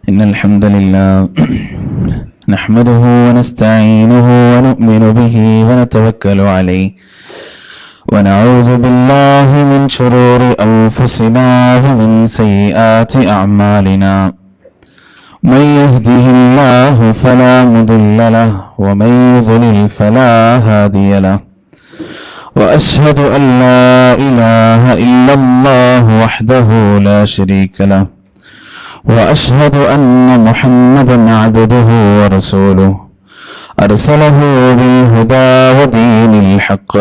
إن الحمد لله نحمده ونستعينه ونؤمن به ونتوكل عليه ونعوذ بالله من شرور أنفسنا ومن سيئات أعمالنا من يهده الله فلا مضل له ومن يضلل فلا هادي له وأشهد أن لا إله إلا الله وحده لا شريك له وأشهد أن محمدا عبده ورسوله أرسله بالهدى ودين الحق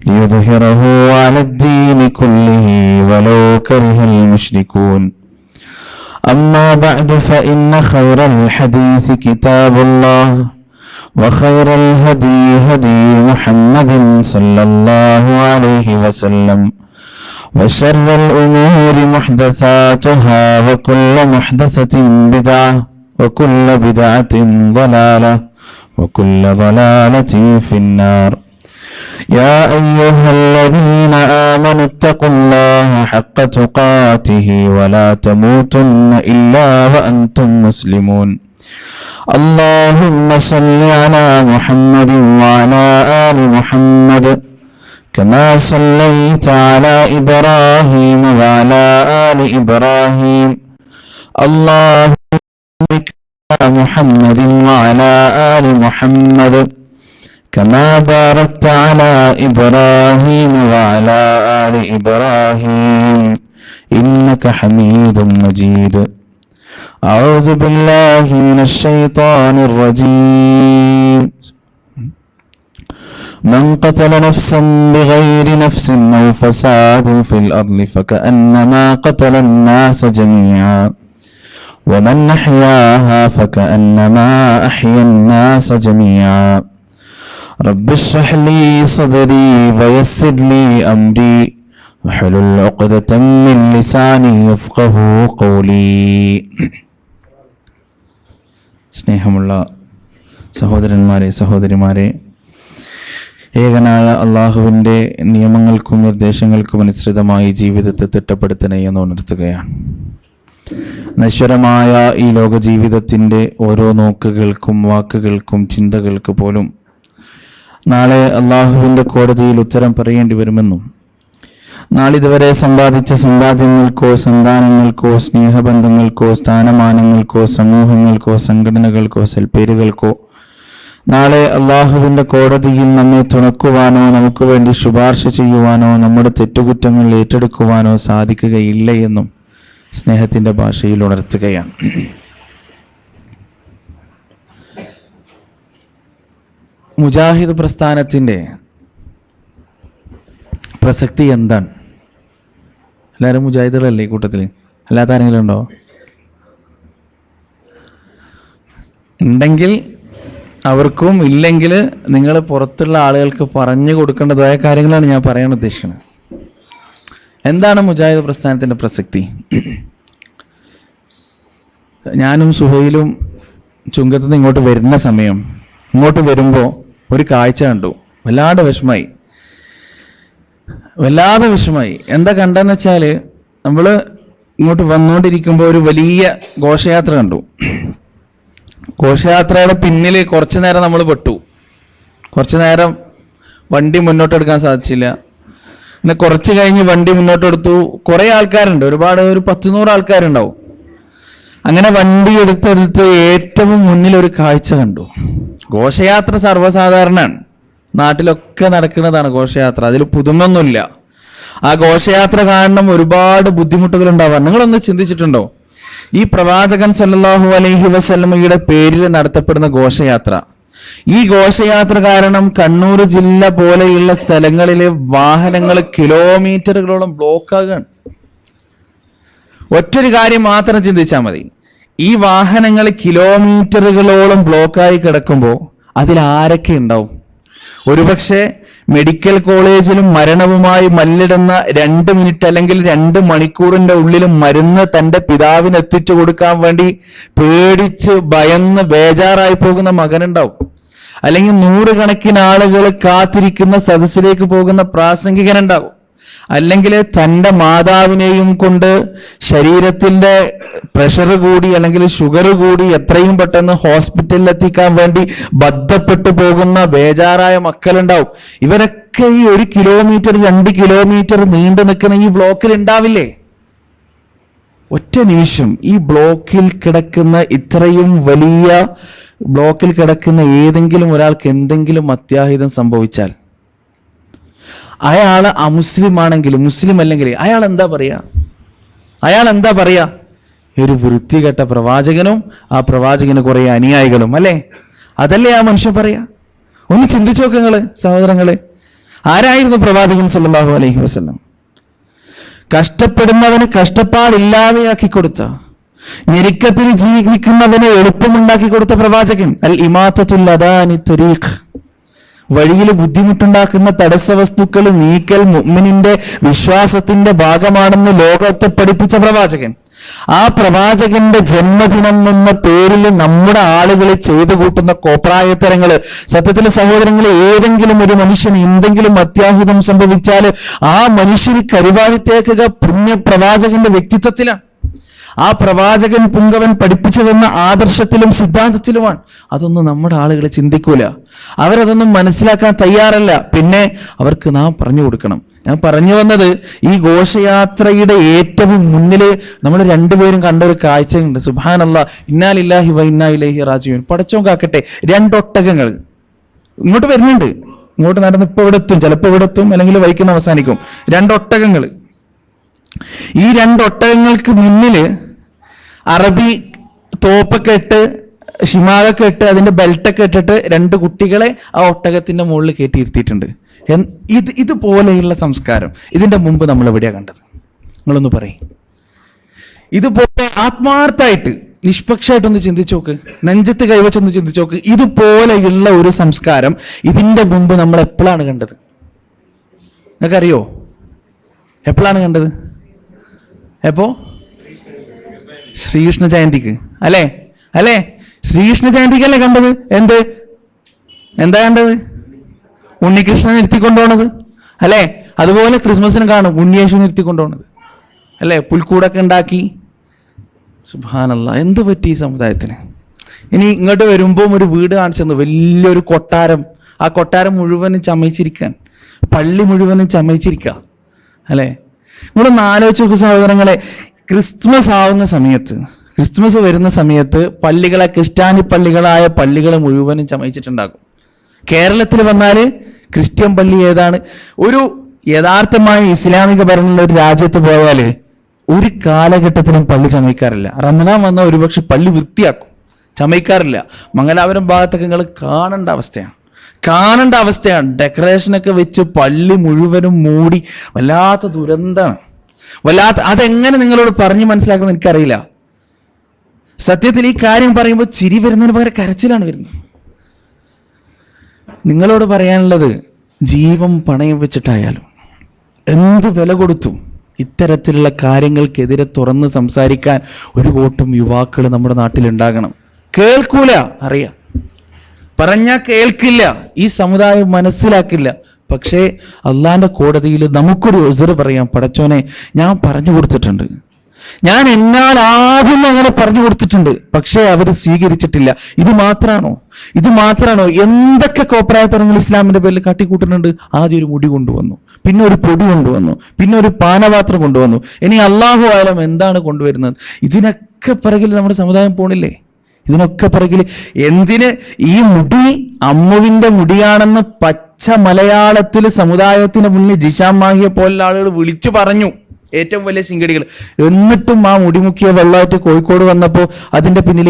ليظهره على الدين كله ولو كره المشركون أما بعد فإن خير الحديث كتاب الله وخير الهدي هدي محمد صلى الله عليه وسلم وشر الأمور محدثاتها وكل محدثة بدعة وكل بدعة ضلالة وكل ضلالة في النار يا أيها الذين آمنوا اتقوا الله حق تقاته ولا تموتن إلا وأنتم مسلمون اللهم صل على محمد وعلى آل محمد كما صليت على إبراهيم وعلى آل إبراهيم اللهم بارك على محمد وعلى آل محمد كما باركت على إبراهيم وعلى آل إبراهيم إنك حميد مجيد أعوذ بالله من الشيطان الرجيم من قتل نفسا بغير نفس أو فساد في الأرض فكأنما قتل الناس جميعا ومن أحياها فكأنما أحيا الناس جميعا رب اشرح لي صدري ويسر لي أمري واحلل عقدة من لساني يفقهوا قولي. സ്നേഹമുള്ള സഹോദരന്മാരെ സഹോദരിമാരെ, ഏകനായ അള്ളാഹുവിൻ്റെ നിയമങ്ങൾക്കും നിർദ്ദേശങ്ങൾക്കും അനുസൃതമായി ജീവിതത്തെ തിട്ടപ്പെടുത്തണേ എന്ന് ഉണർത്തുകയാണ്. നശ്വരമായ ഈ ലോക ജീവിതത്തിൻ്റെ ഓരോ നോക്കുകൾക്കും വാക്കുകൾക്കും ചിന്തകൾക്ക് പോലും നാളെ അള്ളാഹുവിൻ്റെ കോടതിയിൽ ഉത്തരം പറയേണ്ടി വരുമെന്നും നാളിതുവരെ സമ്പാദിച്ച സമ്പാദ്യങ്ങൾക്കോ സന്താനങ്ങൾക്കോ സ്നേഹബന്ധങ്ങൾക്കോ സ്ഥാനമാനങ്ങൾക്കോ സമൂഹങ്ങൾക്കോ സംഘടനകൾക്കോ സൽപ്പേരുകൾക്കോ നാളെ അള്ളാഹുവിൻ്റെ കോടതിയിൽ നമ്മെ തുണക്കുവാനോ നമുക്ക് വേണ്ടി ശുപാർശ ചെയ്യുവാനോ നമ്മുടെ തെറ്റുകുറ്റങ്ങൾ ഏറ്റെടുക്കുവാനോ സാധിക്കുകയില്ല എന്നും സ്നേഹത്തിൻ്റെ ഭാഷയിൽ ഉണർത്തുകയാണ്. മുജാഹിദ് പ്രസ്ഥാനത്തിൻ്റെ പ്രസക്തി എന്താണ്? എല്ലാവരും മുജാഹിദുകളല്ലേ ഈ കൂട്ടത്തിൽ? അല്ലാത്ത ആരെങ്കിലും ഉണ്ടോ? ഉണ്ടെങ്കിൽ അവർക്കും, ഇല്ലെങ്കിൽ നിങ്ങൾ പുറത്തുള്ള ആളുകൾക്ക് പറഞ്ഞു കൊടുക്കേണ്ടതായ കാര്യങ്ങളാണ് ഞാൻ പറയാൻ ഉദ്ദേശിക്കുന്നത്. എന്താണ് മുജാഹിദ് പ്രസ്ഥാനത്തിൻ്റെ പ്രസക്തി? ഞാനും സുഹൈലും ചുങ്കത്തു നിന്ന് ഇങ്ങോട്ട് വരുന്ന സമയം, ഇങ്ങോട്ട് വരുമ്പോൾ ഒരു കാഴ്ച കണ്ടു. വല്ലാതെ വിഷമായി. എന്താ കണ്ടെന്ന് വെച്ചാൽ, നമ്മൾ ഇങ്ങോട്ട് വന്നുകൊണ്ടിരിക്കുമ്പോൾ ഒരു വലിയ ഘോഷയാത്ര കണ്ടു. ഘോഷയാത്രയുടെ പിന്നിൽ കുറച്ചു നേരം നമ്മൾ പെട്ടു. കുറച്ചു നേരം വണ്ടി മുന്നോട്ടെടുക്കാൻ സാധിച്ചില്ല. പിന്നെ കുറച്ച് കഴിഞ്ഞ് വണ്ടി മുന്നോട്ടെടുത്തു. കുറേ ആൾക്കാരുണ്ട്, ഒരു 100 ആൾക്കാരുണ്ടാവും. അങ്ങനെ വണ്ടി എടുത്തെടുത്ത് ഏറ്റവും മുന്നിൽ ഒരു കാഴ്ച കണ്ടു. ഘോഷയാത്ര സർവ്വസാധാരണമാണ്, നാട്ടിലൊക്കെ നടക്കുന്നതാണ് ഘോഷയാത്ര, അതിൽ പുതുമൊന്നുമില്ല. ആ ഘോഷയാത്ര കാരണം ഒരുപാട് ബുദ്ധിമുട്ടുകൾ ഉണ്ടാവാം. നിങ്ങളൊന്ന് ചിന്തിച്ചിട്ടുണ്ടോ? ഈ പ്രവാചകൻ സല്ലല്ലാഹു അലൈഹി വസല്ലമയുടെ പേരിൽ നടത്തപ്പെടുന്ന ഘോഷയാത്ര, ഈ ഘോഷയാത്ര കാരണം കണ്ണൂർ ജില്ല പോലെയുള്ള സ്ഥലങ്ങളിലെ വാഹനങ്ങൾ കിലോമീറ്ററുകളോളം ബ്ലോക്കാകാണ്. ഒറ്റൊരു കാര്യം മാത്രം ചിന്തിച്ചാൽ മതി. ഈ വാഹനങ്ങൾ കിലോമീറ്ററുകളോളം ബ്ലോക്കായി കിടക്കുമ്പോൾ അതിൽ ആരൊക്കെ ഉണ്ടാവും? ഒരുപക്ഷെ മെഡിക്കൽ കോളേജിലും മരണവുമായി മല്ലിടുന്ന 2 മിനിറ്റ് അല്ലെങ്കിൽ 2 മണിക്കൂറിന്റെ ഉള്ളിൽ മരുന്ന് തൻ്റെ പിതാവിന് എത്തിച്ചു കൊടുക്കാൻ വേണ്ടി പേടിച്ച് ഭയന്ന് ബേജാറായി പോകുന്ന മകനുണ്ടാവും. അല്ലെങ്കിൽ 100 കണക്കിന് ആളുകൾ കാത്തിരിക്കുന്ന സദസ്സിലേക്ക് പോകുന്ന പ്രാസംഗികനുണ്ടാവും. അല്ലെങ്കിൽ തൻ്റെ മാതാവിനെയും കൊണ്ട് ശരീരത്തിന്റെ പ്രഷർ കൂടി അല്ലെങ്കിൽ ഷുഗർ കൂടി എത്രയും പെട്ടെന്ന് ഹോസ്പിറ്റലിൽ എത്തിക്കാൻ വേണ്ടി ബന്ധപ്പെട്ടു പോകുന്ന ബേജാറായ മക്കളുണ്ടാവും. ഇവരൊക്കെ ഈ 1 കിലോമീറ്റർ 2 കിലോമീറ്റർ നീണ്ടു നിൽക്കുന്ന ഈ ബ്ലോക്കിൽ ഉണ്ടാവില്ലേ? ഒറ്റ നിമിഷം ഈ ബ്ലോക്കിൽ കിടക്കുന്ന ഇത്രയും വലിയ ബ്ലോക്കിൽ കിടക്കുന്ന ഏതെങ്കിലും ഒരാൾക്ക് എന്തെങ്കിലും അത്യാഹിതം സംഭവിച്ചാൽ അയാൾ അമുസ്ലിം ആണെങ്കിലും മുസ്ലിം അല്ലെങ്കിൽ അയാൾ എന്താ പറയാ? ഒരു വൃത്തികെട്ട പ്രവാചകനും ആ പ്രവാചകന് കുറെ അനുയായികളും അല്ലേ? അതല്ലേ ആ മനുഷ്യൻ പറയാ? ഒന്ന് ചിന്തിച്ചു നോക്ക് നിങ്ങള് സഹോദരങ്ങളെ. ആരായിരുന്നു പ്രവാചകൻ സല്ലല്ലാഹു അലൈഹി വസല്ലം? കഷ്ടപ്പെടുന്നവന് കഷ്ടപ്പാടില്ലാതെയാക്കി കൊടുത്ത, ഞെരുക്കത്തിൽ ജീവിക്കുന്നവന് എളുപ്പമുണ്ടാക്കി കൊടുത്ത പ്രവാചകൻ. അൽ ഇമാത്തത്തുൽ അദാനി തരീഖ്, വഴിയിൽ ബുദ്ധിമുട്ടുണ്ടാക്കുന്ന തടസ്സ വസ്തുക്കൾ നീക്കൽ മുഅ്മിനിന്റെ വിശ്വാസത്തിന്റെ ഭാഗമാണെന്ന് ലോകത്തെ പഠിപ്പിച്ച പ്രവാചകൻ. ആ പ്രവാചകന്റെ ജന്മദിനം എന്ന പേരിൽ നമ്മുടെ ആളുകൾ ചെയ്തു കൂട്ടുന്ന കോപ്രായത്തരങ്ങള്, സത്യത്തിൽ സഹോദരങ്ങളെ, ഏതെങ്കിലും ഒരു മനുഷ്യന് എന്തെങ്കിലും അത്യാഹിതം സംഭവിച്ചാൽ ആ മനുഷ്യന് കരുവാഴിത്തേക്കുക പുണ്യ പ്രവാചകന്റെ വ്യക്തിത്വത്തിലാണ്. ആ പ്രവാചകൻ പുങ്കവൻ പഠിപ്പിച്ചു തന്ന ആദർശത്തിലും സിദ്ധാന്തത്തിലുമാണ്. അതൊന്നും നമ്മുടെ ആളുകൾ ചിന്തിക്കൂല, അവരതൊന്നും മനസ്സിലാക്കാൻ തയ്യാറല്ല. പിന്നെ അവർക്ക് നാം പറഞ്ഞു കൊടുക്കണം. ഞാൻ പറഞ്ഞു വന്നത്, ഈ ഘോഷയാത്രയുടെ ഏറ്റവും മുന്നില് നമ്മൾ രണ്ടുപേരും കണ്ട ഒരു കാഴ്ചയുണ്ട്. സുബ്ഹാനല്ലാഹ്, ഇന്നാ ലില്ലാഹി വ ഇന്നാ ഇലൈഹി റാജിഊൻ. പടച്ചോൻ കാക്കട്ടെ, 2 ഒട്ടകങ്ങൾ ഇങ്ങോട്ട് വരുന്നുണ്ട്. ഇങ്ങോട്ട് നടന്ന് ഇപ്പൊ ഇവിടെ എത്തും, ചിലപ്പോൾ ഇവിടെ എത്തും, അല്ലെങ്കിൽ വൈക്കുന്ന അവസാനിക്കും. 2 ഒട്ടകങ്ങൾ. ഈ 2 ഒട്ടകങ്ങൾക്ക് മുന്നില് അറബി തോപ്പൊക്കെ ഇട്ട് ഷിമാകൊക്കെ ഇട്ട് അതിന്റെ ബെൽറ്റൊക്കെ ഇട്ടിട്ട് 2 കുട്ടികളെ ആ ഒട്ടകത്തിന്റെ മുകളിൽ കയറ്റിയിരുത്തിയിട്ടുണ്ട്. ഇതുപോലെയുള്ള സംസ്കാരം ഇതിന്റെ മുമ്പ് നമ്മൾ എവിടെയാ കണ്ടത്? നിങ്ങളൊന്ന് പറയും. ഇതുപോലെ ആത്മാർത്ഥമായിട്ട് നിഷ്പക്ഷമായിട്ടൊന്ന് ചിന്തിച്ചു നോക്ക്, നെഞ്ചത്ത് കൈവച്ചൊന്ന് ചിന്തിച്ചു നോക്ക്. ഇതുപോലെയുള്ള ഒരു സംസ്കാരം ഇതിന്റെ മുമ്പ് നമ്മൾ എപ്പോഴാണ് കണ്ടത്? നിങ്ങൾക്കറിയോ എപ്പോഴാണ് കണ്ടത്? എപ്പോ? ശ്രീകൃഷ്ണ ജയന്തിക്ക് അല്ലേ? ശ്രീകൃഷ്ണ ജയന്തിക്കല്ലേ കണ്ടത്? എന്താ കണ്ടത്? ഉണ്ണികൃഷ്ണനെ ഇരുത്തിക്കൊണ്ടുപോണത് അല്ലേ? അതുപോലെ ക്രിസ്മസിന് കാണും ഉണ്ണിയേശുവിനെ ഇരുത്തിക്കൊണ്ടുപോണത് അല്ലേ? പുൽക്കൂടൊക്കെ ഉണ്ടാക്കി. സുബ്ഹാനല്ലാഹ്, എന്ത് പറ്റി ഈ സമുദായത്തിന്? ഇനി ഇങ്ങോട്ട് വരുമ്പോൾ ഒരു വീട് കാണിച്ചെന്നു, വലിയൊരു കൊട്ടാരം. ആ കൊട്ടാരം മുഴുവനും ചമയിച്ചിരിക്കാൻ, പള്ളി മുഴുവനും ചമയിച്ചിരിക്കുക അല്ലേ? നിങ്ങളൊന്ന് ആലോചിച്ച് നോക്കുക സഹോദരങ്ങളെ. ക്രിസ്മസ് വരുന്ന സമയത്ത് പള്ളികളെ, ക്രിസ്ത്യാനി പള്ളികളായ പള്ളികൾ മുഴുവനും ചമയിച്ചിട്ടുണ്ടാകും. കേരളത്തിൽ വന്നാൽ ക്രിസ്ത്യൻ പള്ളി ഏതാണ്? ഒരു യഥാർത്ഥമായ ഇസ്ലാമിക ഭരണമുള്ള ഒരു രാജ്യത്ത് പോയാൽ ഒരു കാലഘട്ടത്തിലും പള്ളി ചമയിക്കാറില്ല. റമദാൻ വന്ന ഒരുപക്ഷെ പള്ളി വൃത്തിയാക്കും, ചമയിക്കാറില്ല. മംഗലാപുരം ഭാഗത്തൊക്കെ നിങ്ങൾ കാണേണ്ട അവസ്ഥയാണ്. ഡെക്കറേഷനൊക്കെ വെച്ച് പള്ളി മുഴുവനും മൂടി. വല്ലാത്ത ദുരന്തമാണ്. അതെങ്ങനെ നിങ്ങളോട് പറഞ്ഞ് മനസ്സിലാക്കണം എനിക്കറിയില്ല. സത്യത്തിൽ ഈ കാര്യം പറയുമ്പോൾ ചിരി വരുന്നതിന് പകരം കരച്ചിലാണ് വരുന്നത്. നിങ്ങളോട് പറയാനുള്ളത്, ജീവൻ പണയം വെച്ചിട്ടായാലും എന്ത് വില കൊടുത്തും ഇത്തരത്തിലുള്ള കാര്യങ്ങൾക്കെതിരെ തുറന്ന് സംസാരിക്കാൻ ഒരു കൂട്ടം യുവാക്കൾ നമ്മുടെ നാട്ടിലുണ്ടാകണം. കേൾക്കൂല, അറിയാം, പറഞ്ഞാൽ കേൾക്കില്ല, ഈ സമുദായം മനസ്സിലാക്കില്ല. പക്ഷേ അള്ളാന്റെ കോടതിയിൽ നമുക്കൊരു ഉസ്ർ പറയാം. പടച്ചോനെ, ഞാൻ പറഞ്ഞു കൊടുത്തിട്ടുണ്ട്, ഞാൻ എന്നാൽ ആദ്യം അങ്ങനെ പറഞ്ഞു കൊടുത്തിട്ടുണ്ട്, പക്ഷേ അവര് സ്വീകരിച്ചിട്ടില്ല. ഇത് മാത്രാണോ? എന്തൊക്കെ കോപ്രായത്തരങ്ങൾ ഇസ്ലാമിന്റെ പേരിൽ കാട്ടിക്കൂട്ടുന്നുണ്ട്. ആദ്യം ഒരു മുടി കൊണ്ടുവന്നു, പിന്നെ ഒരു പൊടി കൊണ്ടുവന്നു, പിന്നെ ഒരു പാനപാത്രം കൊണ്ടുവന്നു. ഇനി അള്ളാഹു ആലം എന്താണ് കൊണ്ടുവരുന്നത്? ഇതിനൊക്കെ പിറകിൽ നമ്മുടെ സമുദായം പോണില്ലേ? ഇതിനൊക്കെ പിറകിൽ എന്തിന്? ഈ മുടി അമ്മുവിന്റെ മുടിയാണെന്ന് പച്ച മലയാളത്തിൽ സമുദായത്തിന് മുന്നിൽ ജിഷാൻ മാഹിയെ പോലുള്ള ആളുകൾ വിളിച്ചു പറഞ്ഞു, ഏറ്റവും വലിയ ശിങ്കടികൾ. എന്നിട്ടും ആ മുടിമുക്കിയ വെള്ളമായിട്ട് കോഴിക്കോട് വന്നപ്പോൾ അതിന്റെ മുന്നിൽ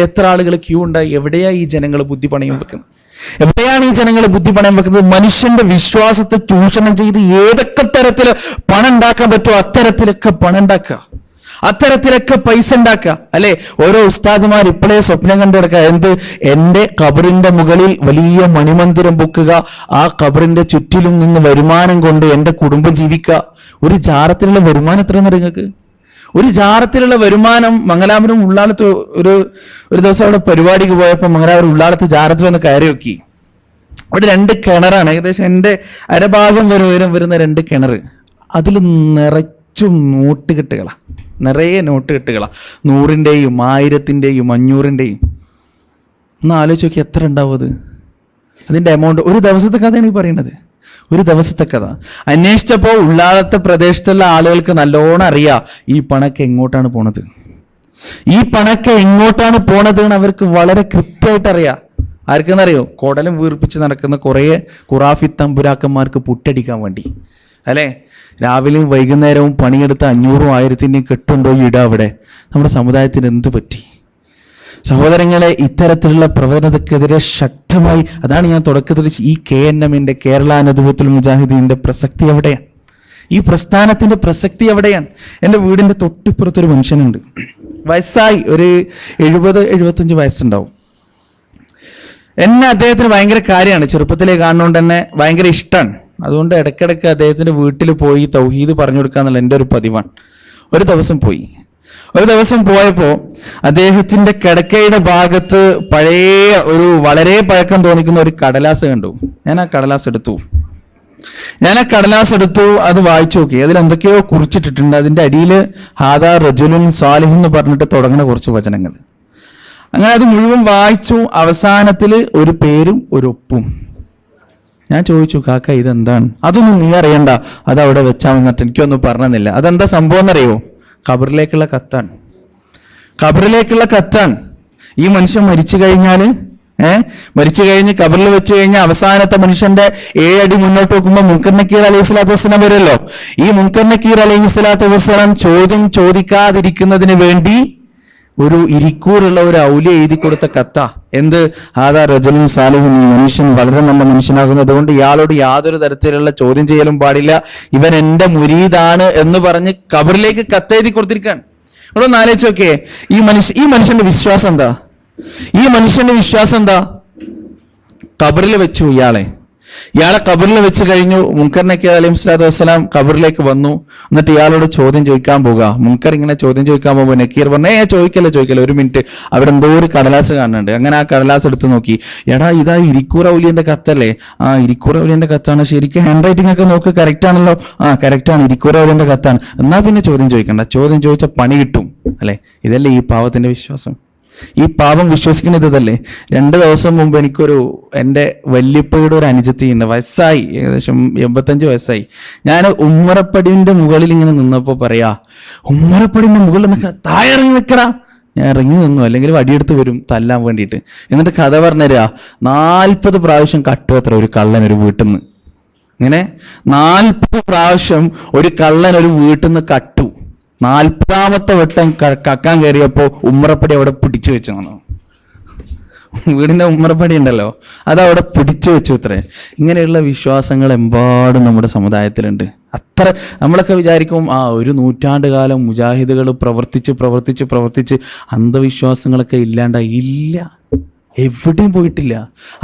എത്ര ആളുകൾ ക്യൂ ഉണ്ടായി? എവിടെയാണ് ഈ ജനങ്ങൾ ബുദ്ധി പണയം വെക്കുന്നത്? മനുഷ്യന്റെ വിശ്വാസത്തെ ചൂഷണം ചെയ്ത് ഏതൊക്കെ തരത്തിൽ പണം ഉണ്ടാക്കാൻ പറ്റുമോ അത്തരത്തിലൊക്കെ പണം ഉണ്ടാക്കുക, അത്തരത്തിലൊക്കെ പൈസ ഉണ്ടാക്കുക അല്ലെ? ഓരോ ഉസ്താദുമാർ ഇപ്പോഴേ സ്വപ്നം കണ്ടു കിടക്കുക. എന്റെ ഖബറിന്റെ മുകളിൽ വലിയ മണിമന്ദിരം പൊക്കുക, ആ ഖബറിന്റെ ചുറ്റിലും നിന്ന് വരുമാനം കൊണ്ട് എന്റെ കുടുംബം ജീവിക്കുക. ഒരു ജാറത്തിലുള്ള വരുമാനം എത്രയെന്ന് നിങ്ങൾക്ക്? ഒരു ജാറത്തിലുള്ള വരുമാനം. മംഗലാപുരം ഉള്ളാളത്ത് ഒരു ദിവസം അവിടെ പരിപാടിക്ക് പോയപ്പോൾ മംഗലാപുരം ഉള്ളാളത്ത് ജാറത്തിൽ വന്ന് കയറി നോക്കി. അവിടെ 2 കിണറാണ്, ഏകദേശം എൻ്റെ അരഭാഗം വരെ ഉയരം വരുന്ന 2 കിണർ. അതിൽ നിറച്ചും നോട്ടുകെട്ടുകളാണ്, നിറയെ നോട്ടുകെട്ടുകളാണ്, 100-ൻ്റെയും 1000-ൻ്റെയും 500-ൻ്റെയും. ഒന്ന് ആലോചിച്ച് നോക്കി എത്ര ഉണ്ടാവും അത്. അതിൻ്റെ എമൗണ്ട് ഒരു ദിവസത്തെ കഥയാണ് ഈ പറയുന്നത്, ഒരു ദിവസത്തെ കഥ. അന്വേഷിച്ചപ്പോൾ ഉള്ളാളത്തെ പ്രദേശത്തുള്ള ആളുകൾക്ക് നല്ലോണം അറിയാം ഈ പണക്ക് എങ്ങോട്ടാണ് പോണത്, ഈ പണക്ക് എങ്ങോട്ടാണ് പോണത് എന്ന് അവർക്ക് വളരെ കൃത്യമായിട്ട് അറിയാം. ആർക്കെന്നറിയോ? കുടലും വീർപ്പിച്ച് നടക്കുന്ന കുറേ ഖുറാഫി തമ്പുരാക്കന്മാർക്ക് പുട്ടടിക്കാൻ വേണ്ടി അല്ലേ? രാവിലെയും വൈകുന്നേരവും പണിയെടുത്ത 500-1000-ൻ്റെയും കെട്ടുണ്ടോ ഇട അവിടെ. നമ്മുടെ സമുദായത്തിന് എന്ത് പറ്റി? സഹോദരങ്ങളെ, ഇത്തരത്തിലുള്ള പ്രവണതക്കെതിരെ ശക്തമായി, അതാണ് ഞാൻ തുടക്കത്തിൽ ഈ KNM-ന്റെ കേരള നദ്വത്തുൽ മുജാഹിദീന്റെ പ്രസക്തി എവിടെയാണ്? ഈ പ്രസ്ഥാനത്തിന്റെ പ്രസക്തി എവിടെയാണ്? എൻ്റെ വീടിന്റെ തൊട്ടിപ്പുറത്തൊരു മനുഷ്യനുണ്ട്, വയസ്സായി, ഒരു 70-75 വയസ്സുണ്ടാവും. എന്നെ അദ്ദേഹത്തിന് ഭയങ്കര കാര്യമാണ്, ചെറുപ്പത്തിലേ കാണുന്നതുകൊണ്ട് തന്നെ ഭയങ്കര ഇഷ്ടമാണ്. അതുകൊണ്ട് ഇടയ്ക്കിടയ്ക്ക് അദ്ദേഹത്തിൻ്റെ വീട്ടിൽ പോയി തൗഹീദ് പറഞ്ഞു കൊടുക്കുക എന്നുള്ള എൻ്റെ ഒരു പതിവാണ്. ഒരു ദിവസം പോയപ്പോൾ അദ്ദേഹത്തിൻ്റെ കിടക്കയുടെ ഭാഗത്ത് പഴയ ഒരു വളരെ പഴക്കം തോന്നിക്കുന്ന ഒരു കടലാസ് കണ്ടു. ഞാൻ ആ കടലാസ് എടുത്തു, അത് വായിച്ചു നോക്കി. അതിൽ എന്തൊക്കെയോ കുറിച്ചിട്ടിട്ടുണ്ട്. അതിൻ്റെ അടിയിൽ ഹാദാ റജുലുൻ സാലിഹ് എന്ന് പറഞ്ഞിട്ട് തുടങ്ങുന്ന കുറച്ച് വചനങ്ങൾ. അങ്ങനെ അത് മുഴുവൻ വായിച്ചു. അവസാനത്തിൽ ഒരു പേരും ഒരു ഒപ്പും. ഞാൻ ചോദിച്ചു, കാക്ക ഇതെന്താണ്? അതൊന്നും നീ അറിയണ്ട, അതവിടെ വെച്ചാൽ വന്നിട്ട് എനിക്കൊന്നും പറഞ്ഞില്ല. അതെന്താ സംഭവം എന്നറിയോ? ഖബറിലേക്കുള്ള കത്താണ്. ഈ മനുഷ്യൻ മരിച്ചു കഴിഞ്ഞ് ഖബറിൽ വെച്ച് കഴിഞ്ഞാൽ അവസാനത്തെ മനുഷ്യന്റെ 7 അടി മുന്നോട്ട് നോക്കുമ്പോൾ മുൻകർ നക്കീർ അലൈഹി സ്വലാത്തു വസ്സലാം വരുമല്ലോ. ഈ മുൻകർ നക്കീർ അലൈഹി സ്വലാത്തു വസ്സലാം ചോദ്യം ചോദിക്കാതിരിക്കുന്നതിന് വേണ്ടി ഒരു ഇരിക്കൂറുള്ള ഒരു ഔലിയ എഴുതി കൊടുത്ത കത്ത. എന്ത്? ഹാദാ റജുലുൻ സാലിഹുൻ, ഈ മനുഷ്യൻ വളരെ നല്ല മനുഷ്യനാകുന്നത് കൊണ്ട് ഇയാളോട് യാതൊരു തരത്തിലുള്ള ചോദ്യം ചെയ്യലും പാടില്ല, ഇവൻ എൻ്റെ മുരീദാണ് എന്ന് പറഞ്ഞ് ഖബറിലേക്ക് കത്തെഴുതി കൊടുത്തിരിക്കുകയാണ്. ഇവിടെ ഒന്ന് ആലോചിച്ച് നോക്കിയേ, ഈ മനുഷ്യന്റെ വിശ്വാസം എന്താ? ഖബറിൽ വെച്ചു ഇയാളെ ഖബറിൽ വെച്ച് കഴിഞ്ഞു. മുൻകർ നക്കീർ അലൈഹി സ്വലാത്തു വസ്സലാം ഖബറിലേക്ക് വന്നു. എന്നിട്ട് ഇയാളോട് ചോദ്യം ചോദിക്കാൻ പോകുക. മുൻകർ ഇങ്ങനെ ചോദ്യം ചോദിക്കാൻ പോകുമ്പോൾ നക്കീർ പറഞ്ഞു, ചോദിക്കല്ലേ, ഒരു മിനിറ്റ്, അവിടെ എന്തോ ഒരു കടലാസ് കാണുന്നുണ്ട്. അങ്ങനെ ആ കടലാസ് എടുത്ത് നോക്കി. എടാ, ഇതാ ഇരിക്കൂർ ഔലിയന്റെ കത്തല്ലേ? ഇരിക്കൂർ ഔലിയന്റെ കത്താണ്. ശരിക്കും ഹാൻഡ് റൈറ്റിംഗ് ഒക്കെ നോക്ക്, കറക്റ്റ് ആണല്ലോ. കറക്റ്റാണ്, ഇരിക്കൂർ ഔലിയന്റെ കത്താണ്. എന്നാ പിന്നെ ചോദ്യം ചോദിക്കണ്ട, ചോദ്യം ചോദിച്ച പണി കിട്ടും അല്ലെ? ഇതല്ലേ ഈ പാവത്തിന്റെ വിശ്വാസം? ഈ പാപം വിശ്വസിക്കുന്നത് ഇതല്ലേ? 2 ദിവസം മുമ്പ് എൻ്റെ വല്യപ്പയുടെ ഒരു അനുജത്തിയുണ്ട്, വയസ്സായി, ഏകദേശം 85 വയസ്സായി. ഞാൻ ഉമ്മറപ്പടിന്റെ മുകളിൽ ഇങ്ങനെ നിന്നപ്പോൾ പറയാ, ഉമ്മറപ്പടിന്റെ മുകളിൽ നിൽക്കണ, താഴെ ഇറങ്ങി നിൽക്കടാ. ഞാൻ ഇറങ്ങി നിന്നു, അല്ലെങ്കിൽ വടിയെടുത്ത് വരും തല്ലാൻ വേണ്ടിയിട്ട്. എന്നിട്ട് കഥ പറഞ്ഞുതരാ, 40 പ്രാവശ്യം കട്ടു അത്ര ഒരു കള്ളൻ ഒരു വീട്ടിൽ നിന്ന്. ഇങ്ങനെ 40 പ്രാവശ്യം ഒരു കള്ളൻ ഒരു വീട്ടിൽ നിന്ന് കട്ടു. 40ാമത്തെ വട്ടം കക്കാൻ കയറിയപ്പോൾ ഉമ്മറപ്പടി അവിടെ പിടിച്ചു വെച്ചു. വീടിന്റെ ഉമ്മറപ്പടി ഉണ്ടല്ലോ, അതവിടെ പിടിച്ചു വെച്ചു. ഇത്രേ ഇങ്ങനെയുള്ള വിശ്വാസങ്ങൾ എമ്പാടും നമ്മുടെ സമുദായത്തിലുണ്ട്. അത്ര നമ്മളൊക്കെ വിചാരിക്കും, ഒരു നൂറ്റാണ്ട് കാലം മുജാഹിദുകൾ പ്രവർത്തിച്ച് അന്ധവിശ്വാസങ്ങളൊക്കെ ഇല്ലാണ്ടായി. ഇല്ല, എവിടെയും പോയിട്ടില്ല.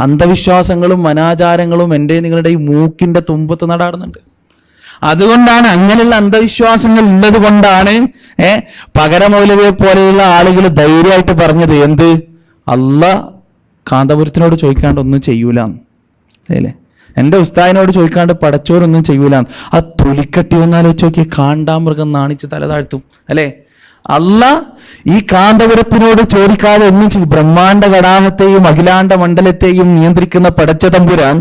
അന്ധവിശ്വാസങ്ങളും അനാചാരങ്ങളും എൻ്റെ നിങ്ങളുടെ ഈ മൂക്കിന്റെ തുമ്പത്ത് നടാടുന്നുണ്ട്. അതുകൊണ്ടാണ്, അങ്ങനെയുള്ള അന്ധവിശ്വാസങ്ങൾ ഉള്ളത് കൊണ്ടാണ് പകരമൗലവിയെ പോലെയുള്ള ആളുകൾ ധൈര്യമായിട്ട് പറഞ്ഞത് എന്ത്? അള്ളാഹ് കാന്തപുരത്തിനോട് ചോദിക്കാണ്ട് ഒന്നും ചെയ്യൂല അല്ലേ? എൻ്റെ ഉസ്താദിനോട് ചോദിക്കാണ്ട് പടച്ചോരൊന്നും ചെയ്യൂല. ആ തൊലിക്കട്ടി ഒന്നാലോചിച്ച് നോക്കി, കാണ്ടാമൃഗം നാണിച്ച് തല താഴ്ത്തും അല്ലേ? അള്ളാഹ് ഈ കാന്തപുരത്തിനോട് ചോദിക്കാതെ ഒന്നും ചെയ്യും. ബ്രഹ്മാണ്ഡ കടാഹത്തെയും അഖിലാണ്ട മണ്ഡലത്തെയും നിയന്ത്രിക്കുന്ന പടച്ച തമ്പുരാൻ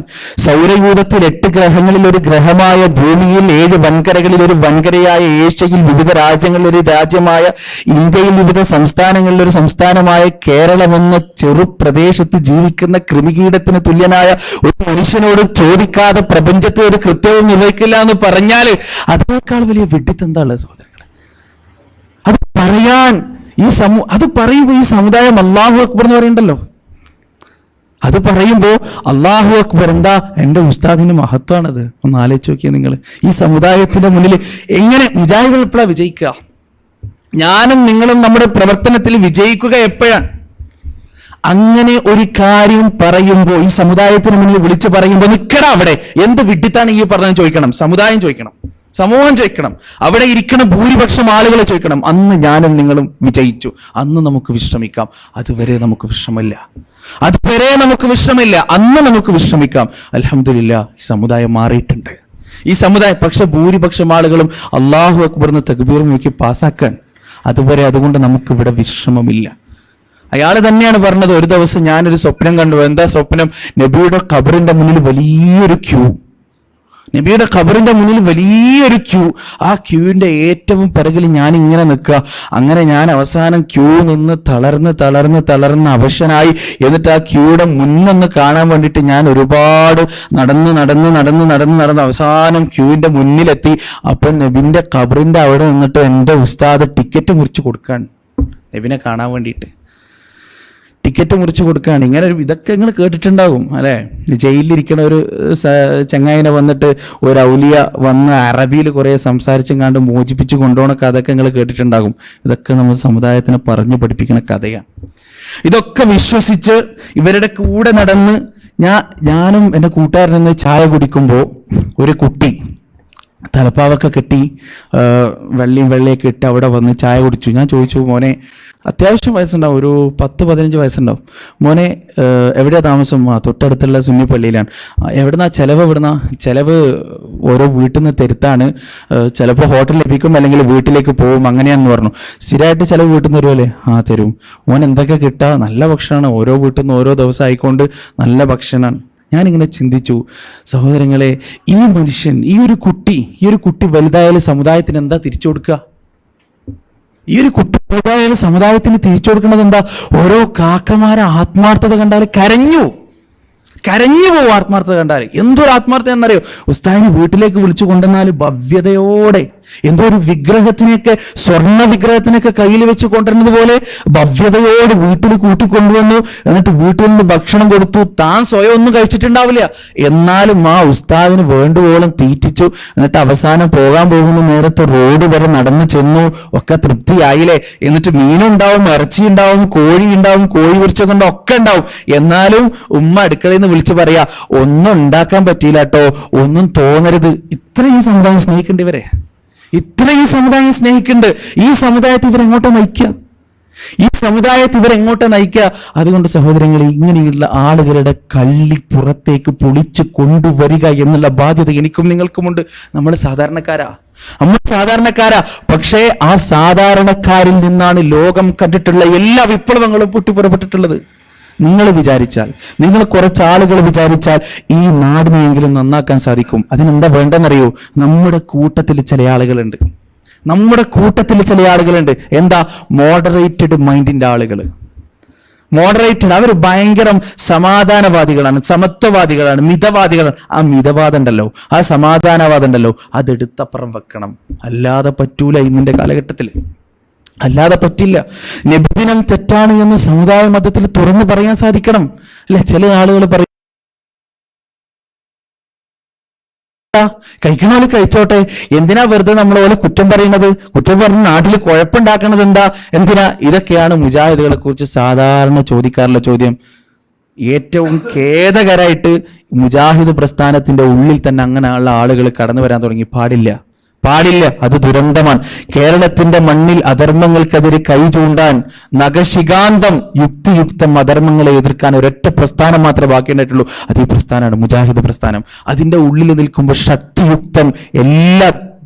സൗരയൂഥത്തിൽ 8 ഗ്രഹങ്ങളിൽ ഒരു ഗ്രഹമായ ഭൂമിയിൽ, 7 വൻകരകളിൽ ഒരു വൻകരയായ ഏഷ്യയിൽ, വിവിധ രാജ്യങ്ങളിൽ ഒരു രാജ്യമായ ഇന്ത്യയിൽ, വിവിധ സംസ്ഥാനങ്ങളിൽ ഒരു സംസ്ഥാനമായ കേരളം എന്ന ചെറു പ്രദേശത്ത് ജീവിക്കുന്ന കൃമികീടത്തിന് തുല്യനായ ഒരു മനുഷ്യനോട് ചോദിക്കാതെ പ്രപഞ്ചത്തെ ഒരു കൃത്യവും നിർവഹിക്കില്ല എന്ന് പറഞ്ഞാൽ അതിനേക്കാൾ വലിയ വിഡ്ഢിത്തം സഹോദരങ്ങളെ? അത് പറയുമ്പോൾ ഈ സമുദായം അല്ലാഹു അക്ബർ എന്ന് പറയണ്ടല്ലോ. അത് പറയുമ്പോൾ അല്ലാഹു അക്ബർ, എന്താ എൻ്റെ ഉസ്താദിന്റെ മഹത്വമാണത്. ഒന്ന് ആലോചിച്ച് നോക്കിയാൽ നിങ്ങൾ, ഈ സമുദായത്തിന്റെ മുന്നിൽ എങ്ങനെ മുജാഹിദുകൾ എപ്പോഴാണ് വിജയിക്കുക? ഞാനും നിങ്ങളും നമ്മുടെ പ്രവർത്തനത്തിൽ വിജയിക്കുക എപ്പോഴാണ്? അങ്ങനെ ഒരു കാര്യം പറയുമ്പോൾ, ഈ സമുദായത്തിന് മുന്നിൽ വിളിച്ചു പറയുമ്പോൾ, നിൽക്കടാ അവിടെ, എന്ത് വിഡ്ഢിത്താണ് ഈ പറഞ്ഞത് ചോദിക്കണം. സമുദായം ചോദിക്കണം. സമൂഹം ചോദിക്കണം, അവിടെ ഇരിക്കുന്ന ഭൂരിപക്ഷം ആളുകൾ ചോദിക്കണം, അന്ന് ഞാനും നിങ്ങളും വിജയിച്ചു, അന്ന് നമുക്ക് വിശ്രമിക്കാം. അതുവരെ നമുക്ക് വിശ്രമമില്ല, അതുവരെ നമുക്ക് വിശ്രമില്ല, അന്ന് നമുക്ക് വിശ്രമിക്കാം. അൽഹംദുലില്ലാ, ഈ സമുദായം മാറിയിട്ടുണ്ട്. ഈ സമുദായം പക്ഷെ ഭൂരിപക്ഷം ആളുകളും അല്ലാഹു അക്ബർ എന്ന് തക്ബീർ നോക്കി പാസ്സാക്കാൻ. അതുവരെ അതുകൊണ്ട് നമുക്ക് ഇവിടെ വിശ്രമമില്ല. അയാൾ തന്നെയാണ് പറഞ്ഞത്, ഒരു ദിവസം ഞാനൊരു സ്വപ്നം കണ്ടു. എന്താ സ്വപ്നം? നബിയുടെ ഖബറിന്റെ മുന്നിൽ വലിയൊരു ക്യൂ, നബിയുടെ ഖബറിന്റെ മുന്നിൽ വലിയൊരു ക്യൂ. ആ ക്യൂവിന്റെ ഏറ്റവും പിറകിൽ ഞാൻ ഇങ്ങനെ നിൽക്കുക. അങ്ങനെ ഞാൻ അവസാനം ക്യൂ നിന്ന് തളർന്ന് അവശനായി. എന്നിട്ട് ആ ക്യൂയുടെ മുന്നൊന്ന് കാണാൻ വേണ്ടിയിട്ട് ഞാൻ ഒരുപാട് നടന്ന് അവസാനം ക്യൂവിന്റെ മുന്നിലെത്തി. അപ്പൊ നബിന്റെ ഖബറിന്റെ അവിടെ നിന്നിട്ട് എൻ്റെ ഉസ്താദ് ടിക്കറ്റ് മുറിച്ച് കൊടുക്കാൻ, നബിനെ കാണാൻ വേണ്ടിയിട്ട് ടിക്കറ്റ് മുറിച്ച് കൊടുക്കുകയാണ്. ഇങ്ങനെ ഒരു ഇതൊക്കെ നിങ്ങൾ കേട്ടിട്ടുണ്ടാകും അല്ലേ? ജയിലിലിരിക്കുന്ന ഒരു ചങ്ങായിനെ വന്നിട്ട് ഒരു ഔലിയ വന്ന് അറബിയിൽ കുറേ സംസാരിച്ചും കണ്ട് മോചിപ്പിച്ച് കൊണ്ടുപോകുന്ന കഥയൊക്കെ നിങ്ങൾ കേട്ടിട്ടുണ്ടാകും. ഇതൊക്കെ നമ്മൾ സമുദായത്തിനെ പറഞ്ഞു പഠിപ്പിക്കുന്ന കഥയാണ്. ഇതൊക്കെ വിശ്വസിച്ച് ഇവരുടെ കൂടെ നടന്ന് ഞാനും എൻ്റെ കൂട്ടുകാരനെന്ന് ചായ കുടിക്കുമ്പോൾ ഒരു കുട്ടി തലപ്പാവൊക്കെ കെട്ടി വെള്ളയൊക്കെ ഇട്ട് അവിടെ വന്ന് ചായ കുടിച്ചു. ഞാൻ ചോദിച്ചു, മോനെ അത്യാവശ്യം വയസ്സുണ്ടാവും, ഒരു 10-15 വയസ്സുണ്ടാവും. മോനെ എവിടെയാ താമസം? തൊട്ടടുത്തുള്ള സുന്നി പള്ളിയിലാണ്. എവിടുന്നാ ചെലവ്? ചെലവ് ഓരോ വീട്ടിൽ നിന്ന് തരുത്താണ്, ചിലപ്പോൾ ഹോട്ടലിൽ ലഭിക്കും, അല്ലെങ്കിൽ വീട്ടിലേക്ക് പോകും, അങ്ങനെയാണെന്ന് പറഞ്ഞു. സ്ഥിരമായിട്ട് ചിലവ് വീട്ടിൽ നിന്ന് തരുമല്ലേ? തരും. മോൻ എന്തൊക്കെ കിട്ടുക? നല്ല ഭക്ഷണമാണ്, ഓരോ വീട്ടിൽ നിന്ന് ഓരോ ദിവസം ആയിക്കൊണ്ട് നല്ല ഭക്ഷണമാണ്. ഞാനിങ്ങനെ ചിന്തിച്ചു, സഹോദരങ്ങളെ, ഈ മനുഷ്യൻ, ഈ ഒരു കുട്ടി വലുതായാലും സമുദായത്തിന് എന്താ തിരിച്ചു കൊടുക്കുക? ഈ ഒരു കുട്ടി വലുതായാലും സമുദായത്തിന് തിരിച്ചു കൊടുക്കുന്നത് എന്താ? ഓരോ കാക്കമാരെ ആത്മാർത്ഥത കണ്ടാൽ കരഞ്ഞു പോകും. ആത്മാർത്ഥത കണ്ടാൽ എന്തൊരു ആത്മാർത്ഥത എന്നറിയോ? ഉസ്താദിനെ വീട്ടിലേക്ക് വിളിച്ചു കൊണ്ടുവന്നാൽ ഭവ്യതയോടെ, എന്തോ ഒരു വിഗ്രഹത്തിനെയൊക്കെ, സ്വർണ്ണ വിഗ്രഹത്തിനൊക്കെ കയ്യിൽ വെച്ച് കൊണ്ടുവരുന്നത് പോലെ ഭവ്യതയോട് വീട്ടിൽ കൂട്ടിക്കൊണ്ടുവന്നു. എന്നിട്ട് വീട്ടിൽ നിന്ന് ഭക്ഷണം കൊടുത്തു. താൻ സ്വയം ഒന്നും കഴിച്ചിട്ടുണ്ടാവില്ല, എന്നാലും ആ ഉസ്താദിന് വേണ്ടുവോളം തീറ്റിച്ചു. എന്നിട്ട് അവസാനം പോകാൻ പോകുന്ന നേരത്തെ റോഡ് വരെ നടന്നു ചെന്നു. ഒക്കെ തൃപ്തിയായില്ലേ? എന്നിട്ട് മീനുണ്ടാവും, ഇറച്ചി ഉണ്ടാവും, കോഴി ഉണ്ടാവും, കോഴി പൊരിച്ചതുണ്ടോ ഒക്കെ ഉണ്ടാവും. എന്നാലും ഉമ്മ അടുക്കളയിൽ നിന്ന് വിളിച്ചു പറയാ, ഒന്നും ഉണ്ടാക്കാൻ പറ്റിയില്ല കേട്ടോ, ഒന്നും തോന്നരുത്. ഇത്രയും സമുദായം സ്നേഹിക്കേണ്ടവരെ, ഇത്രയും സമുദായം സ്നേഹിക്കുന്നുണ്ട്. ഈ സമുദായത്തെ ഇവരെങ്ങോട്ടാ നയിക്കുക? അതുകൊണ്ട് സഹോദരങ്ങളെ, ഇങ്ങനെയുള്ള ആളുകളുടെ കള്ളി പുറത്തേക്ക് പൊളിച്ച് കൊണ്ടുവരിക എന്നുള്ള ബാധ്യത എനിക്കും നിങ്ങൾക്കുമുണ്ട്. നമ്മൾ സാധാരണക്കാരാ. പക്ഷേ ആ സാധാരണക്കാരിൽ നിന്നാണ് ലോകം കണ്ടിട്ടുള്ള എല്ലാ വിപ്ലവങ്ങളും പൊട്ടിപ്പുറപ്പെട്ടിട്ടുള്ളത്. നിങ്ങൾ കുറച്ച് ആളുകൾ വിചാരിച്ചാൽ ഈ നാടിനെയെങ്കിലും നന്നാക്കാൻ സാധിക്കും. അതിനെന്താ വേണ്ടെന്നറിയോ? നമ്മുടെ കൂട്ടത്തിൽ ചില ആളുകളുണ്ട്. എന്താ? മോഡറേറ്റഡ് മൈൻഡിന്റെ ആളുകൾ. അവർ ഭയങ്കര സമാധാനവാദികളാണ്, സമത്വവാദികളാണ്, മിതവാദികളാണ്. ആ മിതവാദം ഉണ്ടല്ലോ, ആ സമാധാനവാദം ഉണ്ടല്ലോ, അതെടുത്തപ്പുറം വെക്കണം. അല്ലാതെ പറ്റൂല. ഇന്നിന്റെ കാലഘട്ടത്തിൽ അല്ലാതെ പറ്റില്ല. നബിദിനം തെറ്റാണ് എന്ന് സമുദായ മതത്തിൽ തുറന്നു പറയാൻ സാധിക്കണം അല്ലെ? ചില ആളുകൾ പറയും, കഴിക്കണ കഴിച്ചോട്ടെ, എന്തിനാ വെറുതെ നമ്മളെ കുറ്റം പറയുന്നത്? കുറ്റം പറഞ്ഞ് നാട്ടിൽ കുഴപ്പമുണ്ടാക്കണത് എന്തിനാ? ഇതൊക്കെയാണ് മുജാഹിദുകളെ കുറിച്ച് സാധാരണ ചോദിക്കാറുള്ള ചോദ്യം. ഏറ്റവും ഖേദകരമായിട്ട് മുജാഹിദ് പ്രസ്ഥാനത്തിന്റെ ഉള്ളിൽ തന്നെ അങ്ങനെയുള്ള ആളുകൾ കടന്നു വരാൻ തുടങ്ങി. പാടില്ല, അത് ദുരന്തമാണ്. കേരളത്തിന്റെ മണ്ണിൽ അധർമ്മങ്ങൾക്കെതിരെ കൈ ചൂണ്ടാൻ നഖശികാന്തം യുക്തിയുക്തം അധർമ്മങ്ങളെ എതിർക്കാൻ ഒരൊറ്റ പ്രസ്ഥാനം മാത്രമേ ബാക്കിയുണ്ടായിട്ടുള്ളൂ. അത് ഈ പ്രസ്ഥാനമാണ്, മുജാഹിദ് പ്രസ്ഥാനം. അതിന്റെ ഉള്ളിൽ നിൽക്കുമ്പോൾ ശക്തിയുക്തം എല്ലാ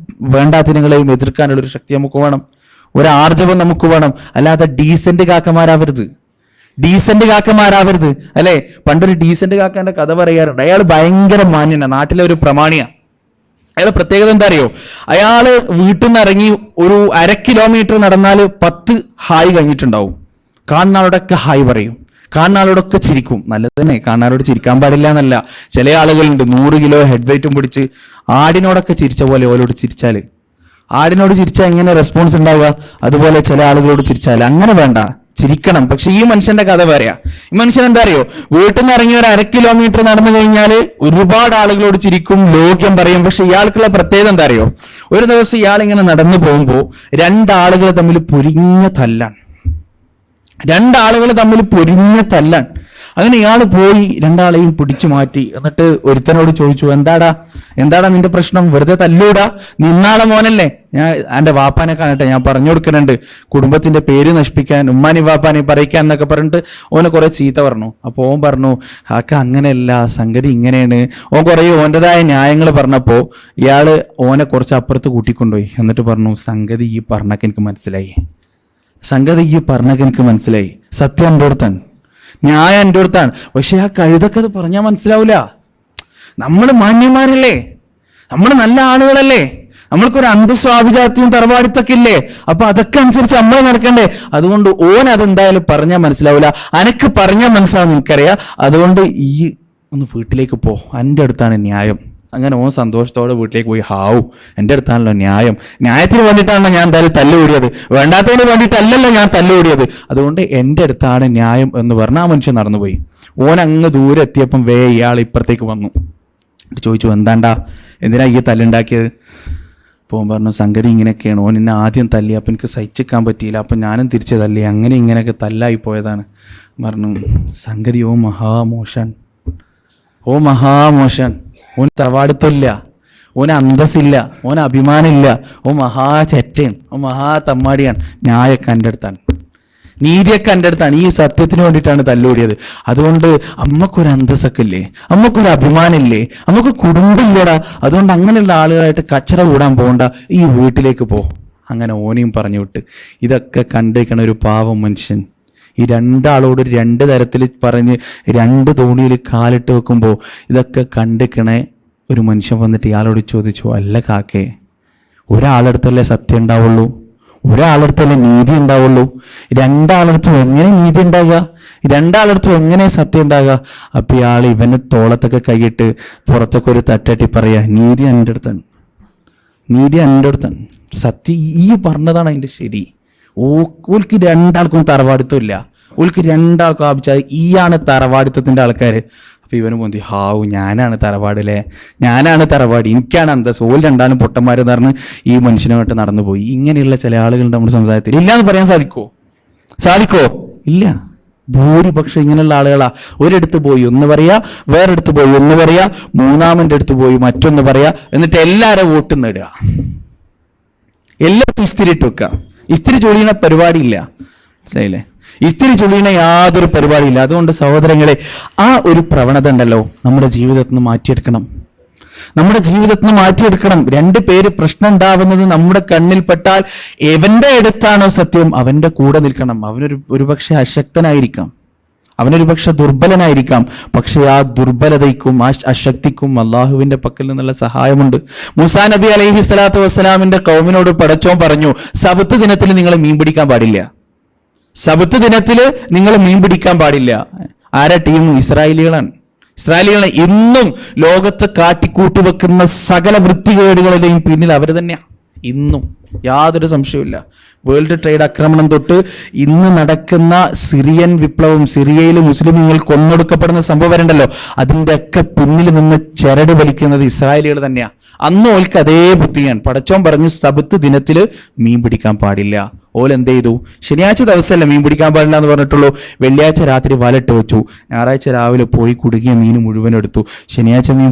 വേണ്ടാത്തിനങ്ങളെയും എതിർക്കാനുള്ള ഒരു ശക്തി നമുക്ക് വേണം, ഒരു ആർജവം നമുക്ക് വേണം. അല്ലാതെ ഡീസന്റ് കാക്കമാരാവരുത് അല്ലെ? പണ്ടൊരു ഡീസന്റ് കാക്കാന്റെ കഥ പറയാറുണ്ട്. അയാൾ ഭയങ്കര മാന്യനാണ്, നാട്ടിലെ ഒരു പ്രമാണിയാണ്. അയാളെ പ്രത്യേകത എന്താ അറിയോ? അയാള് വീട്ടിൽ നിന്ന് ഇറങ്ങി ഒരു 1/2 കിലോമീറ്റർ നടന്നാൽ 10 ഹായ് കഴിഞ്ഞിട്ടുണ്ടാവും. കാണുന്ന ആളോടൊക്കെ ഹായ് പറയും, കാണുന്ന ആളോടൊക്കെ ചിരിക്കും. നല്ലത് തന്നെ, കാണുന്ന ആളോട് ചിരിക്കാൻ പാടില്ല എന്നല്ല. ചില ആളുകളുണ്ട് 100 കിലോ ഹെഡ് വെയിറ്റും പിടിച്ച് ആടിനോടൊക്കെ ചിരിച്ച പോലെ ഓലോട് ചിരിച്ചാൽ, ആടിനോട് ചിരിച്ചാൽ എങ്ങനെ റെസ്പോൺസ് ഉണ്ടാവുക? അതുപോലെ ചില ആളുകളോട് ചിരിച്ചാൽ അങ്ങനെ വേണ്ട, ചിരിക്കണം. പക്ഷെ ഈ മനുഷ്യന്റെ കഥ പറയാ. ഈ മനുഷ്യൻ എന്താ അറിയോ? വീട്ടിൽ നിന്ന് ഇറങ്ങി ഒരു 1/2 കിലോമീറ്റർ നടന്നു കഴിഞ്ഞാൽ ഒരുപാട് ആളുകളോട് ചിരിക്കും, ലോക്യം പറയും. പക്ഷെ ഇയാൾക്കുള്ള പ്രത്യേകത എന്താ അറിയോ? ഒരു ദിവസം ഇയാൾ ഇങ്ങനെ നടന്നു പോകുമ്പോൾ 2 ആളുകൾ തമ്മിൽ പൊരിഞ്ഞ തല്ലാണ്. അങ്ങനെ ഇയാൾ പോയി രണ്ടാളെയും പിടിച്ചു മാറ്റി. എന്നിട്ട് ഒരുത്തനോട് ചോദിച്ചു, എന്താടാ നിന്റെ പ്രശ്നം? വെറുതെ തല്ലൂടാ, നിന്നാളെ മോനല്ലേ, ഞാൻ എൻ്റെ വാപ്പാനെ കാണട്ടെ, ഞാൻ പറഞ്ഞു കൊടുക്കുന്നുണ്ട്, കുടുംബത്തിന്റെ പേര് നശിപ്പിക്കാൻ, ഉമ്മാനി വാപ്പാനെ പറയിക്കാൻ എന്നൊക്കെ പറഞ്ഞിട്ട് ഓനെ കുറെ ചീത്ത പറഞ്ഞു. അപ്പോൾ ഓൻ പറഞ്ഞു, ആക്ക അങ്ങനെയല്ല, സംഗതി ഇങ്ങനെയാണ്. ഓൻ കുറേ ഓൻ്റെതായ ന്യായങ്ങൾ പറഞ്ഞപ്പോൾ ഇയാള് ഓനെ കുറച്ച് അപ്പുറത്ത് കൂട്ടിക്കൊണ്ടുപോയി. എന്നിട്ട് പറഞ്ഞു, സംഗതി ഈ പറഞ്ഞൊക്കെ എനിക്ക് മനസ്സിലായി, സത്യം എൻ്റെ അടുത്താണ്, ന്യായം എൻ്റെ അടുത്താണ്. പക്ഷെ ആ കഴുതൊക്കെ അത് പറഞ്ഞാൽ മനസ്സിലാവില്ല. നമ്മൾ മാന്യന്മാരല്ലേ, നമ്മൾ നല്ല ആളുകളല്ലേ, നമ്മൾക്കൊരു അന്തസ്വാഭിജാത്യവും തറവാടിത്തൊക്കെ ഇല്ലേ, അപ്പൊ അതൊക്കെ അനുസരിച്ച് നമ്മൾ നടക്കണ്ടേ. അതുകൊണ്ട് ഓൻ അതെന്തായാലും പറഞ്ഞാൽ മനസ്സിലാവില്ല, അനക്ക് പറഞ്ഞാൽ മനസ്സിലാവും, എനിക്കറിയാം. അതുകൊണ്ട് ഈ ഒന്ന് വീട്ടിലേക്ക് പോ, എൻ്റെ അടുത്താണ് ന്യായം. അങ്ങനെ ഓൻ സന്തോഷത്തോടെ വീട്ടിലേക്ക് പോയി. എൻ്റെ അടുത്താണല്ലോ ന്യായത്തിന് വേണ്ടിയിട്ടാണല്ലോ ഞാൻ എന്തായാലും തല്ലുകൂടിയത്, വേണ്ടാത്തതിന് വേണ്ടിയിട്ടല്ലല്ലോ ഞാൻ തല്ലുകൂടിയത്, അതുകൊണ്ട് എൻ്റെ അടുത്താണ് ന്യായം എന്ന് പറഞ്ഞ് ആ മനുഷ്യൻ നടന്നുപോയി. ഓൻ അങ്ങ് ദൂരെ എത്തിയപ്പം ഇയാൾ ഇപ്പുറത്തേക്ക് വന്നു. ചോദിച്ചു, എന്തിനാ ഈ തല്ലുണ്ടാക്കിയത്? അപ്പോൾ പറഞ്ഞു, സംഗതി ഇങ്ങനെയൊക്കെയാണ്, ഓൻ എന്നെ ആദ്യം തല്ലി, അപ്പം എനിക്ക് സഹിച്ചിക്കാൻ പറ്റിയില്ല, അപ്പം ഞാനും തിരിച്ച് തല്ലി, അങ്ങനെ ഇങ്ങനെയൊക്കെ തല്ലായി പോയതാണ്. പറഞ്ഞു, സംഗതി ഓ മഹാമോശൻ, ഓൻ തറവാടിത്തമില്ല, ഓന് അന്തസ്സില്ല, ഓന് അഭിമാനമില്ല, ഓ മഹാചെറ്റൻ, ഓ മഹാതമ്മാടിയാണ്. ന്യായമൊക്കെ എൻ്റെ അടുത്താണ്, നീതിയൊക്കെ എൻ്റെ അടുത്താണ്. ഈ സത്യത്തിന് വേണ്ടിയിട്ടാണ് തല്ലുകൂടിയത്. അതുകൊണ്ട് അമ്മക്കൊരു അന്തസ്സൊക്കെ ഇല്ലേ, അമ്മക്കൊരു അഭിമാനമില്ലേ, നമുക്ക് കുടുംബമില്ലടാ, അതുകൊണ്ട് അങ്ങനെയുള്ള ആളുകളായിട്ട് കച്ചറ കൂടാൻ പോകണ്ട, ഈ വീട്ടിലേക്ക് പോ. അങ്ങനെ ഓനെയും പറഞ്ഞു വിട്ട്. ഇതൊക്കെ കണ്ടേക്കണ ഒരു പാവം മനുഷ്യൻ ഈ രണ്ടാളോട് രണ്ട് തരത്തിൽ പറഞ്ഞ് രണ്ട് തോണിയിൽ കാലിട്ട് വെക്കുമ്പോൾ ഇതൊക്കെ കണ്ടിക്കണേ ഒരു മനുഷ്യൻ വന്നിട്ട് ഇയാളോട് ചോദിച്ചു, അല്ല കാക്കേ, ഒരാളടുത്തല്ലേ സത്യം ഉണ്ടാവുള്ളൂ, ഒരാളടുത്തല്ലേ നീതി ഉണ്ടാവുള്ളൂ, രണ്ടാളടുത്തും എങ്ങനെ നീതി ഉണ്ടാകുക, രണ്ടാളടുത്തും എങ്ങനെ സത്യം ഉണ്ടാകുക? അപ്പൊ ഇയാൾ ഇവന്റെ തോളത്തൊക്കെ കൈയിട്ട് പുറത്തൊക്കെ ഒരു തട്ടട്ടി പറയാ, നീതി എൻ്റെ അടുത്താണ്, സത്യം ഈ പറഞ്ഞതാണ് അതിൻ്റെ ശരി. ഓൾക്ക് രണ്ടാൾക്കും തറവാടിത്തം ഇല്ല, ഓൾക്ക് രണ്ടാൾക്കും ആപിച്ചാൽ ഈയാണ് തറവാടിത്തത്തിന്റെ ആൾക്കാർ. അപ്പൊ ഇവന് പോന്തി, ഞാനാണ് തറവാടി, എനിക്കാണ് അന്തസ്, ഓൾ രണ്ടാളും പൊട്ടന്മാരെന്ന് പറഞ്ഞ് ഈ മനുഷ്യനുമായിട്ട് നടന്നുപോയി. ഇങ്ങനെയുള്ള ചില ആളുകളുണ്ട് നമ്മുടെ സമുദായത്തിൽ. ഇല്ലാന്ന് പറയാൻ സാധിക്കോ? ഇല്ല. ഭൂരിപക്ഷം ഇങ്ങനെയുള്ള ആളുകളാ. ഒരിടത്ത് പോയി ഒന്ന് പറയാ, വേറെടുത്ത് പോയി ഒന്ന് പറയാ, മൂന്നാമൻ്റെ അടുത്ത് പോയി മറ്റൊന്ന് പറയാ, എന്നിട്ട് എല്ലാവരും വോട്ട് നേടുക, എല്ലാവർക്കും ഇസ്തിരി ഇട്ട് വെക്കുക. ഇസ്തിരി ചൊളിയണ പരിപാടിയില്ല, മനസ്സിലായില്ലേ? ഇസ്തിരി ചൊളിയണ യാതൊരു പരിപാടിയില്ല. അതുകൊണ്ട് സഹോദരങ്ങളെ, ആ ഒരു പ്രവണത ഉണ്ടല്ലോ നമ്മുടെ ജീവിതത്തിൽ നിന്ന് മാറ്റിയെടുക്കണം. രണ്ട് പേര് പ്രശ്നം ഉണ്ടാവുന്നത് നമ്മുടെ കണ്ണിൽപ്പെട്ടാൽ എവന്റെ അടുത്താണോ സത്യം അവന്റെ കൂടെ നിൽക്കണം. ഒരുപക്ഷെ അശക്തനായിരിക്കാം, അവനൊരുപക്ഷെ ദുർബലനായിരിക്കാം, പക്ഷെ ആ ദുർബലതയ്ക്കും ആ അശക്തിക്കും അള്ളാഹുവിന്റെ പക്കൽ നിന്നുള്ള സഹായമുണ്ട്. മൂസാ നബി അലൈഹി സ്വലാത്തു വസ്സലാമിന്റെ കൗമിനോട് പടച്ചോൻ പറഞ്ഞു, സബത്ത് ദിനത്തിൽ നിങ്ങൾ മീൻ പിടിക്കാൻ പാടില്ല. ആരാ ടീം? ഇസ്രായേലികളാണ്. ഇന്നും ലോകത്ത് കാട്ടിക്കൂട്ടുവെക്കുന്ന സകല വൃത്തികേടുകളുടെയും പിന്നിൽ അവർ തന്നെയാണ്. ഇന്നും യാതൊരു സംശയവുമില്ല. വേൾഡ് ട്രേഡ് ആക്രമണം തൊട്ട് ഇന്ന് നടക്കുന്ന സിറിയൻ വിപ്ലവം, സിറിയയിൽ മുസ്ലിമുകൾ കൊന്നൊടുക്കപ്പെടുന്ന സംഭവം ഉണ്ടല്ലോ, അതിൻ്റെ ഒക്കെ പിന്നിൽ നിന്ന് ചരട് വലിക്കുന്നത് ഇസ്രായേലികൾ തന്നെയാണ്. അന്ന് ഓൽക്ക് അതേ ബുദ്ധിയാണ്. പടച്ചോൻ പറഞ്ഞു, സബത്ത് ദിനത്തിൽ മീൻ പിടിക്കാൻ പാടില്ല. ഓൽ എന്ത് ചെയ്തു? ശനിയാഴ്ച ദിവസമല്ല മീൻ പിടിക്കാൻ പാടില്ല എന്ന് പറഞ്ഞിട്ടുള്ളൂ. വെള്ളിയാഴ്ച രാത്രി വലട്ട് വെച്ചു, ഞായറാഴ്ച രാവിലെ പോയി കുടുങ്ങിയ മീൻ മുഴുവൻ എടുത്തു. ശനിയാഴ്ച മീൻ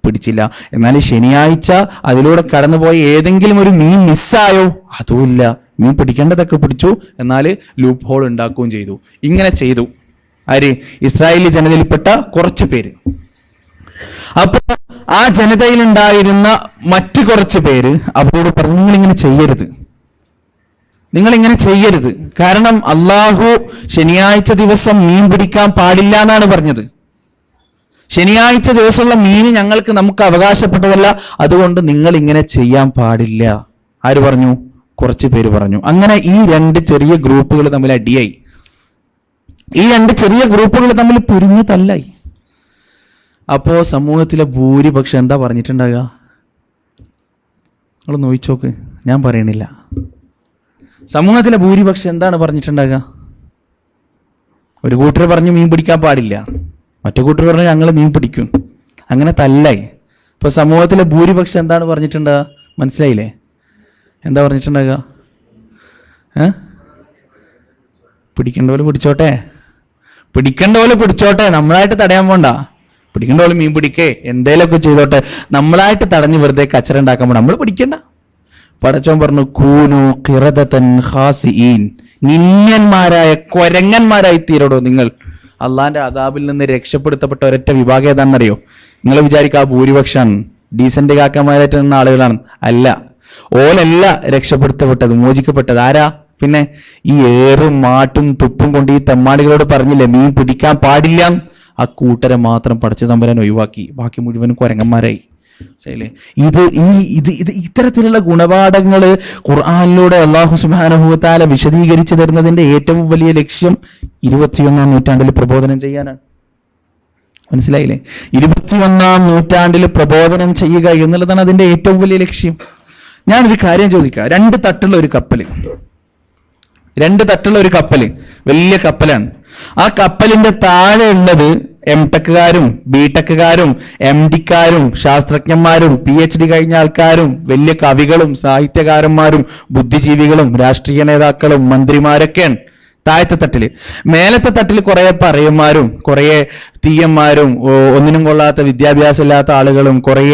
പിടിച്ചില്ല. എന്നാൽ ശനിയാഴ്ച അതിലൂടെ കടന്നുപോയി ഏതെങ്കിലും ഒരു മീൻ മിസ്സായോ? അതുമില്ല. മീൻ പിടിക്കേണ്ടതൊക്കെ പിടിച്ചു, എന്നാൽ ലൂപ്പ് ഹോൾ ഉണ്ടാക്കുകയും ചെയ്തു. ഇങ്ങനെ ചെയ്തു ആര്? ഇസ്രായേലി ജനതയിൽപ്പെട്ട കുറച്ച് പേര്. അപ്പൊ ആ ജനതയിലുണ്ടായിരുന്ന മറ്റു കുറച്ച് പേര് അവരോട് പറഞ്ഞു, നിങ്ങളിങ്ങനെ ചെയ്യരുത്, കാരണം അള്ളാഹു ശനിയാഴ്ച ദിവസം മീൻ പിടിക്കാൻ പാടില്ല എന്നാണ് പറഞ്ഞത്. ശനിയാഴ്ച ദിവസമുള്ള മീൻ നമുക്ക് അവകാശപ്പെട്ടതല്ല, അതുകൊണ്ട് നിങ്ങൾ ഇങ്ങനെ ചെയ്യാൻ പാടില്ല. ആര് പറഞ്ഞു? കുറച്ച് പേര് പറഞ്ഞു. അങ്ങനെ ഈ രണ്ട് ചെറിയ ഗ്രൂപ്പുകൾ തമ്മിൽ അടിയായി. ഈ രണ്ട് ചെറിയ ഗ്രൂപ്പുകൾ തമ്മിൽ പിരിഞ്ഞു തല്ലായി. അപ്പോ സമൂഹത്തിലെ ഭൂരിപക്ഷം എന്താ പറഞ്ഞിട്ടുണ്ടാകുക? നിങ്ങൾ നോയിച്ചോക്ക്, ഞാൻ പറയണില്ല. സമൂഹത്തിലെ ഭൂരിപക്ഷം എന്താണ് പറഞ്ഞിട്ടുണ്ടാകുക? ഒരു കൂട്ടർ പറഞ്ഞു മീൻ പിടിക്കാൻ പാടില്ല, മറ്റു കൂട്ടർ പറഞ്ഞു ഞങ്ങൾ മീൻ പിടിക്കും. അങ്ങനെ തല്ലായി. ഇപ്പൊ സമൂഹത്തിലെ ഭൂരിപക്ഷം എന്താണ് പറഞ്ഞിട്ടുണ്ടാകുക? മനസ്സിലായില്ലേ? എന്താ പറഞ്ഞിട്ടുണ്ടാകുക? പിടിക്കേണ്ട പോലെ പിടിച്ചോട്ടെ, പിടിക്കേണ്ട പോലെ പിടിച്ചോട്ടെ, നമ്മളായിട്ട് തടയാൻ പോണ്ട. പിടിക്കേണ്ട പോലെ മീൻ പിടിക്കേ എന്തേലൊക്കെ ചെയ്തോട്ടെ, നമ്മളായിട്ട് തടഞ്ഞ് വെറുതെ കച്ചറ ഉണ്ടാക്കാൻ പോണ്ട, നമ്മൾ പിടിക്കണ്ട. പടച്ചോൻ പറഞ്ഞു കൂനു ഖിറദതൻ ഖാസിഈൻ, നിന്യന്മാരായ കൊരങ്ങന്മാരായി തീരടോ നിങ്ങൾ. അള്ളാന്റെ അദാബിൽ നിന്ന് രക്ഷപ്പെടുത്തപ്പെട്ട ഒരൊറ്റ വിഭാഗം ഏതാണെന്നറിയോ? നിങ്ങൾ വിചാരിക്കുക ആ ഭൂരിപക്ഷം ഡീസന്റ് കാക്കന്മാരായിട്ട് നിന്ന ആളുകളാണ്. അല്ല, ഓലല്ല രക്ഷപ്പെടുത്തപ്പെട്ടത്, മോചിക്കപ്പെട്ടത്. ആരാ പിന്നെ? ഈ ഏറും മാട്ടും തുപ്പും കൊണ്ട് ഈ തെമ്മാടികളോട് പറഞ്ഞില്ലേ മീൻ പിടിക്കാൻ പാടില്ല, ആ കൂട്ടരെ മാത്രം പടച്ച തമ്പുരാൻ ഒഴിവാക്കി, ബാക്കി മുഴുവനും കൊരങ്ങന്മാരായി. ശരിയല്ലേ? ഇത് ഇത്തരത്തിലുള്ള ഗുണപാഠങ്ങൾ ഖുർആനിലൂടെ അല്ലാഹു സുബ്ഹാനഹു വ തആല വിശദീകരിച്ചു തരുന്നതിന്റെ ഏറ്റവും വലിയ ലക്ഷ്യം 21-ാം നൂറ്റാണ്ടിൽ പ്രബോധനം ചെയ്യാനാണ്. മനസ്സിലായില്ലേ? 21-ാം നൂറ്റാണ്ടിൽ പ്രബോധനം ചെയ്യുക എന്നുള്ളതാണ് അതിന്റെ ഏറ്റവും വലിയ ലക്ഷ്യം. ഞാനൊരു കാര്യം ചോദിക്കാം. രണ്ട് തട്ടുള്ള ഒരു കപ്പല്, വലിയ കപ്പലാണ്. ആ കപ്പലിന്റെ താഴെ ഉള്ളത് എംടെക്കുകാരും ബിടെക്കുകാരും MD-ക്കാരും ശാസ്ത്രജ്ഞന്മാരും PhD കഴിഞ്ഞ ആൾക്കാരും വലിയ കവികളും സാഹിത്യകാരന്മാരും ബുദ്ധിജീവികളും രാഷ്ട്രീയ നേതാക്കളും മന്ത്രിമാരൊക്കെയാണ് താഴത്തെ തട്ടില്. മേലത്തെ തട്ടിൽ കുറെ പറയന്മാരും കുറെ തീയന്മാരും ഒന്നിനും കൊള്ളാത്ത വിദ്യാഭ്യാസം ഇല്ലാത്ത ആളുകളും കുറെ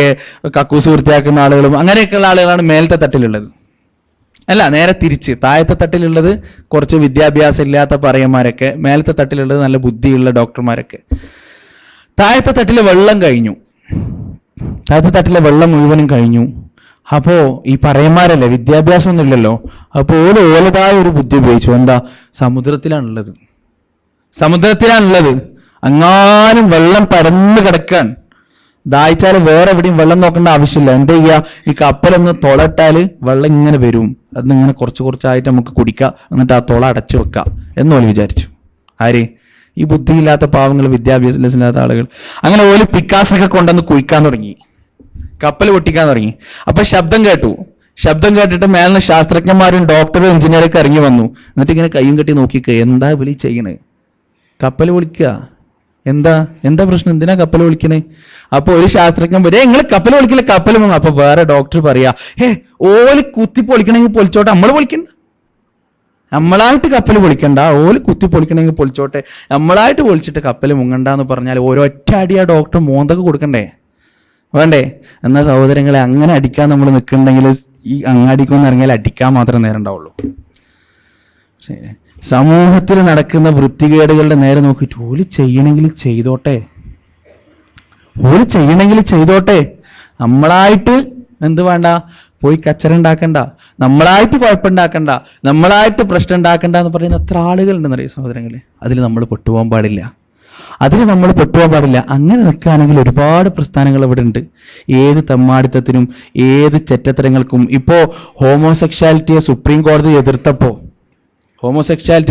കക്കൂസ് വൃത്തിയാക്കുന്ന ആളുകളും അങ്ങനെയൊക്കെയുള്ള ആളുകളാണ് മേലത്തെ തട്ടിലുള്ളത്. അല്ല, നേരെ തിരിച്ച് താഴത്തെ തട്ടിലുള്ളത് കുറച്ച് വിദ്യാഭ്യാസം ഇല്ലാത്ത പറയന്മാരൊക്കെ, മേലത്തെ തട്ടിലുള്ളത് നല്ല ബുദ്ധിയുള്ള ഡോക്ടർമാരൊക്കെ. താഴത്തെ തട്ടിലെ വെള്ളം മുഴുവനും കഴിഞ്ഞു. അപ്പോ ഈ പറയന്മാരല്ലേ, വിദ്യാഭ്യാസം ഒന്നും ഇല്ലല്ലോ, അപ്പോൾ ഓലതായ ഒരു ബുദ്ധി ഉപയോഗിച്ചു. എന്താ? സമുദ്രത്തിലാണുള്ളത്. അങ്ങാനും വെള്ളം പരന്ന് കിടക്കാൻ, ദാഹിച്ചാൽ വേറെ എവിടെയും വെള്ളം നോക്കേണ്ട ആവശ്യമില്ല. എന്താ ചെയ്യുക? ഈ കപ്പലൊന്ന് തുളട്ടാല് വെള്ളം ഇങ്ങനെ വരും, അതിങ്ങനെ കുറച്ചായിട്ട് നമുക്ക് കുടിക്കാം, എന്നിട്ട് ആ തുള അടച്ചു വെക്കാം എന്നോല് വിചാരിച്ചു. ആര്? ഈ ബുദ്ധിയില്ലാത്ത പാവങ്ങൾ, വിദ്യാഭ്യാസം ഇല്ലാത്ത ആളുകൾ. അങ്ങനെ ഓല് പിക്കാസൊക്കെ കൊണ്ടുവന്ന് കുഴിക്കാൻ തുടങ്ങി, കപ്പൽ പൊട്ടിക്കാൻ തുടങ്ങി. അപ്പൊ ശബ്ദം കേട്ടിട്ട് മേലിന് ശാസ്ത്രജ്ഞന്മാരും ഡോക്ടറും എഞ്ചിനീയറൊക്കെ ഇറങ്ങി വന്നു. എന്നിട്ട് ഇങ്ങനെ കയ്യും കെട്ടി നോക്കിക്കുക, എന്താ വിളി ചെയ്യണേ? കപ്പൽ വിളിക്കുക. എന്താ പ്രശ്നം? എന്തിനാ കപ്പൽ വിളിക്കണേ? അപ്പൊ ഒരു ശാസ്ത്രജ്ഞൻ പറയാ, നിങ്ങൾ കപ്പൽ വിളിക്കില്ല, കപ്പൽ പോകണം. അപ്പൊ വേറെ ഡോക്ടർ പറയാ, ഓല് കുത്തി പൊളിക്കണമെങ്കിൽ പൊളിച്ചോട്ടെ, നമ്മൾ പൊളിക്കണ്ട, നമ്മളായിട്ട് കപ്പൽ പൊളിക്കണ്ട, ഓല് കുത്തി പൊളിക്കണമെങ്കിൽ പൊളിച്ചോട്ടെ, നമ്മളായിട്ട് പൊളിച്ചിട്ട് കപ്പൽ മുങ്ങണ്ടെന്ന് പറഞ്ഞാൽ ഒരൊറ്റ അടി ആ ഡോക്ടർ മോന്തൊക്കെ കൊടുക്കണ്ടേ? വേണ്ടേ? എന്നാൽ സഹോദരങ്ങളെ, അങ്ങനെ അടിക്കാൻ നമ്മൾ നിൽക്കുന്നുണ്ടെങ്കിൽ ഈ അങ്ങാടിക്കൊന്നും ഇറങ്ങിയാൽ അടിക്കാൻ മാത്രമേ നേരം ഉണ്ടാവുള്ളൂ. ശരി, സമൂഹത്തിൽ നടക്കുന്ന വൃത്തികേടുകളുടെ നേരെ നോക്കിയിട്ട് ഓല് ചെയ്യണമെങ്കിൽ ചെയ്തോട്ടെ, നമ്മളായിട്ട് എന്ത് വേണ്ട? പോയി കച്ചറ ഉണ്ടാക്കണ്ട, നമ്മളായിട്ട് കുഴപ്പമുണ്ടാക്കണ്ട, നമ്മളായിട്ട് പ്രശ്നം ഉണ്ടാക്കണ്ട എന്ന് പറയുന്ന എത്ര ആളുകളുണ്ടെന്നറിയാം സഹോദരങ്ങളെ. അതിൽ നമ്മൾ പെട്ടുപോകാൻ പാടില്ല. അങ്ങനെ നിൽക്കുകയാണെങ്കിൽ ഒരുപാട് പ്രസ്ഥാനങ്ങൾ ഇവിടെ ഉണ്ട്. ഏത് തെമ്മാടിത്തത്തിനും ഏത് ചെറ്റത്തരങ്ങൾക്കും. ഇപ്പോൾ ഹോമോസെക്ഷാലിറ്റിയെ സുപ്രീം കോടതി എതിർത്തപ്പോൾ,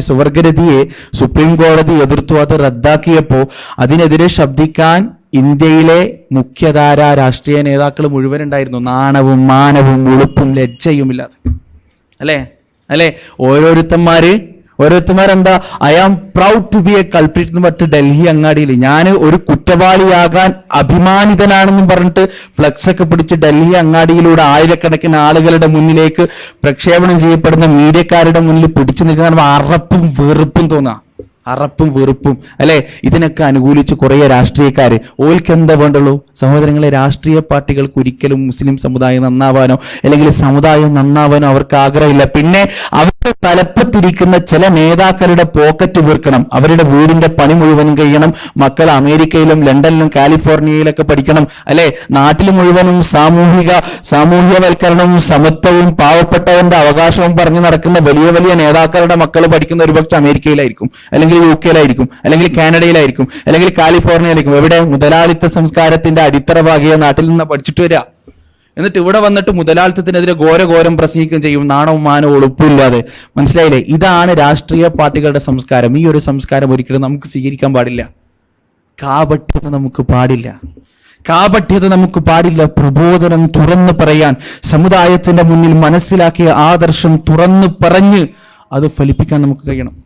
സുവർഗരതിയെ സുപ്രീം കോടതി എതിർത്തു, അത് റദ്ദാക്കിയപ്പോൾ അതിനെതിരെ ശബ്ദിക്കാൻ ഇന്ത്യയിലെ മുഖ്യധാര രാഷ്ട്രീയ നേതാക്കൾ മുഴുവൻ ഉണ്ടായിരുന്നു. നാണവും മാനവും ഉളുപ്പും ലജ്ജയുമില്ലാതെ. അല്ലേ? ഓരോരുത്തന്മാരെന്താ, I am proud to be a culprit എന്ന് പറഞ്ഞിട്ട് ഡൽഹി അങ്ങാടിയിൽ ഞാൻ ഒരു കുറ്റവാളിയാകാൻ അഭിമാനിതനാണെന്നും പറഞ്ഞിട്ട് ഫ്ലക്സ് ഒക്കെ പിടിച്ച് ഡൽഹി അങ്ങാടിയിലൂടെ ആയിരക്കണക്കിന് ആളുകളുടെ മുന്നിലേക്ക് പ്രക്ഷേപണം ചെയ്യപ്പെടുന്ന മീഡിയക്കാരുടെ മുന്നിൽ പിടിച്ചു നിൽക്കുന്ന അറപ്പും വെറുപ്പും അല്ലെ? ഇതിനൊക്കെ അനുകൂലിച്ച് കുറേ രാഷ്ട്രീയക്കാര്, ഓൽക്ക് എന്താ വേണ്ടുള്ളൂ സഹോദരങ്ങളെ? രാഷ്ട്രീയ പാർട്ടികൾക്ക് ഒരിക്കലും മുസ്ലിം സമുദായം നന്നാവാനോ അല്ലെങ്കിൽ സമുദായം നന്നാവാനോ അവർക്ക് ആഗ്രഹമില്ല. പിന്നെ അവരുടെ തലപ്പത്തിരിക്കുന്ന ചില നേതാക്കളുടെ പോക്കറ്റ് വീർക്കണം, അവരുടെ വീടിന്റെ പണി മുഴുവനും കഴിയണം, മക്കൾ അമേരിക്കയിലും ലണ്ടനിലും കാലിഫോർണിയയിലൊക്കെ പഠിക്കണം, അല്ലെ? നാട്ടിൽ മുഴുവനും സാമൂഹ്യവൽക്കരണവും സമത്വവും പാവപ്പെട്ടവന്റെ അവകാശവും പറഞ്ഞു നടക്കുന്ന വലിയ വലിയ നേതാക്കളുടെ മക്കൾ പഠിക്കുന്ന ഒരുപക്ഷെ അമേരിക്കയിലായിരിക്കും, അല്ലെങ്കിൽ UK-യിലായിരിക്കും, അല്ലെങ്കിൽ കാനഡയിലായിരിക്കും, അല്ലെങ്കിൽ കാലിഫോർണിയയിലായിരിക്കും. എവിടെ? മുതലാളിത്ത സംസ്കാരത്തിന്റെ അടിത്തറ ഭാഗിയ നാട്ടിൽ നിന്ന് പഠിച്ചിട്ട് വരിക. എന്നിട്ട് ഇവിടെ വന്നിട്ട് മുതലാളിത്തത്തിനെതിരെ ഘോരം പ്രസംഗിക്കുകയും ചെയ്യും, നാണവും മാനവും ഉളുപ്പില്ലാതെ. മനസ്സിലായില്ലേ? ഇതാണ് രാഷ്ട്രീയ പാർട്ടികളുടെ സംസ്കാരം. ഈ ഒരു സംസ്കാരം ഒരിക്കലും നമുക്ക് സ്വീകരിക്കാൻ പാടില്ല. കാപട്യത നമുക്ക് പാടില്ല. പ്രബോധനം തുറന്നു പറയാൻ, സമുദായത്തിന്റെ മുന്നിൽ മനസ്സിലാക്കിയ ആദർശം തുറന്നു പറഞ്ഞ് അത് ഫലിപ്പിക്കാൻ നമുക്ക് കഴിയണം.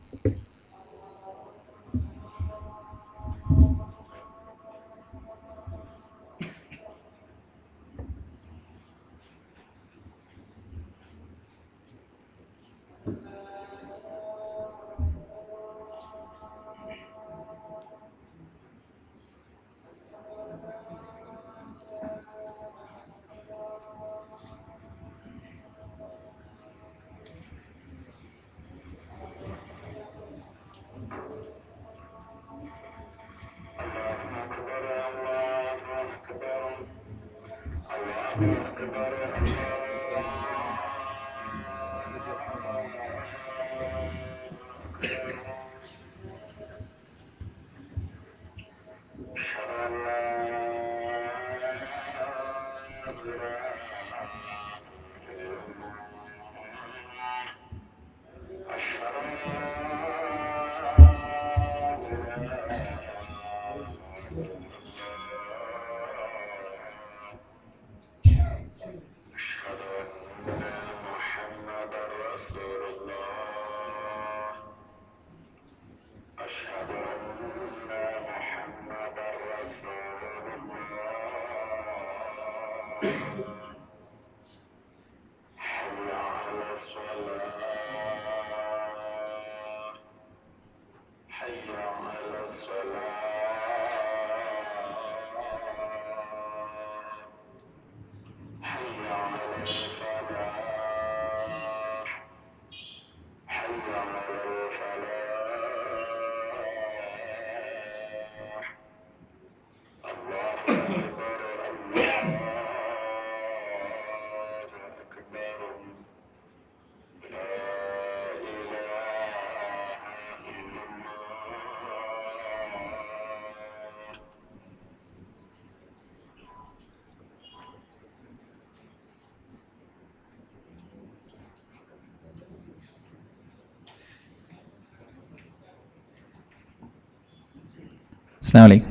അസ്സലാമു അലൈക്കും.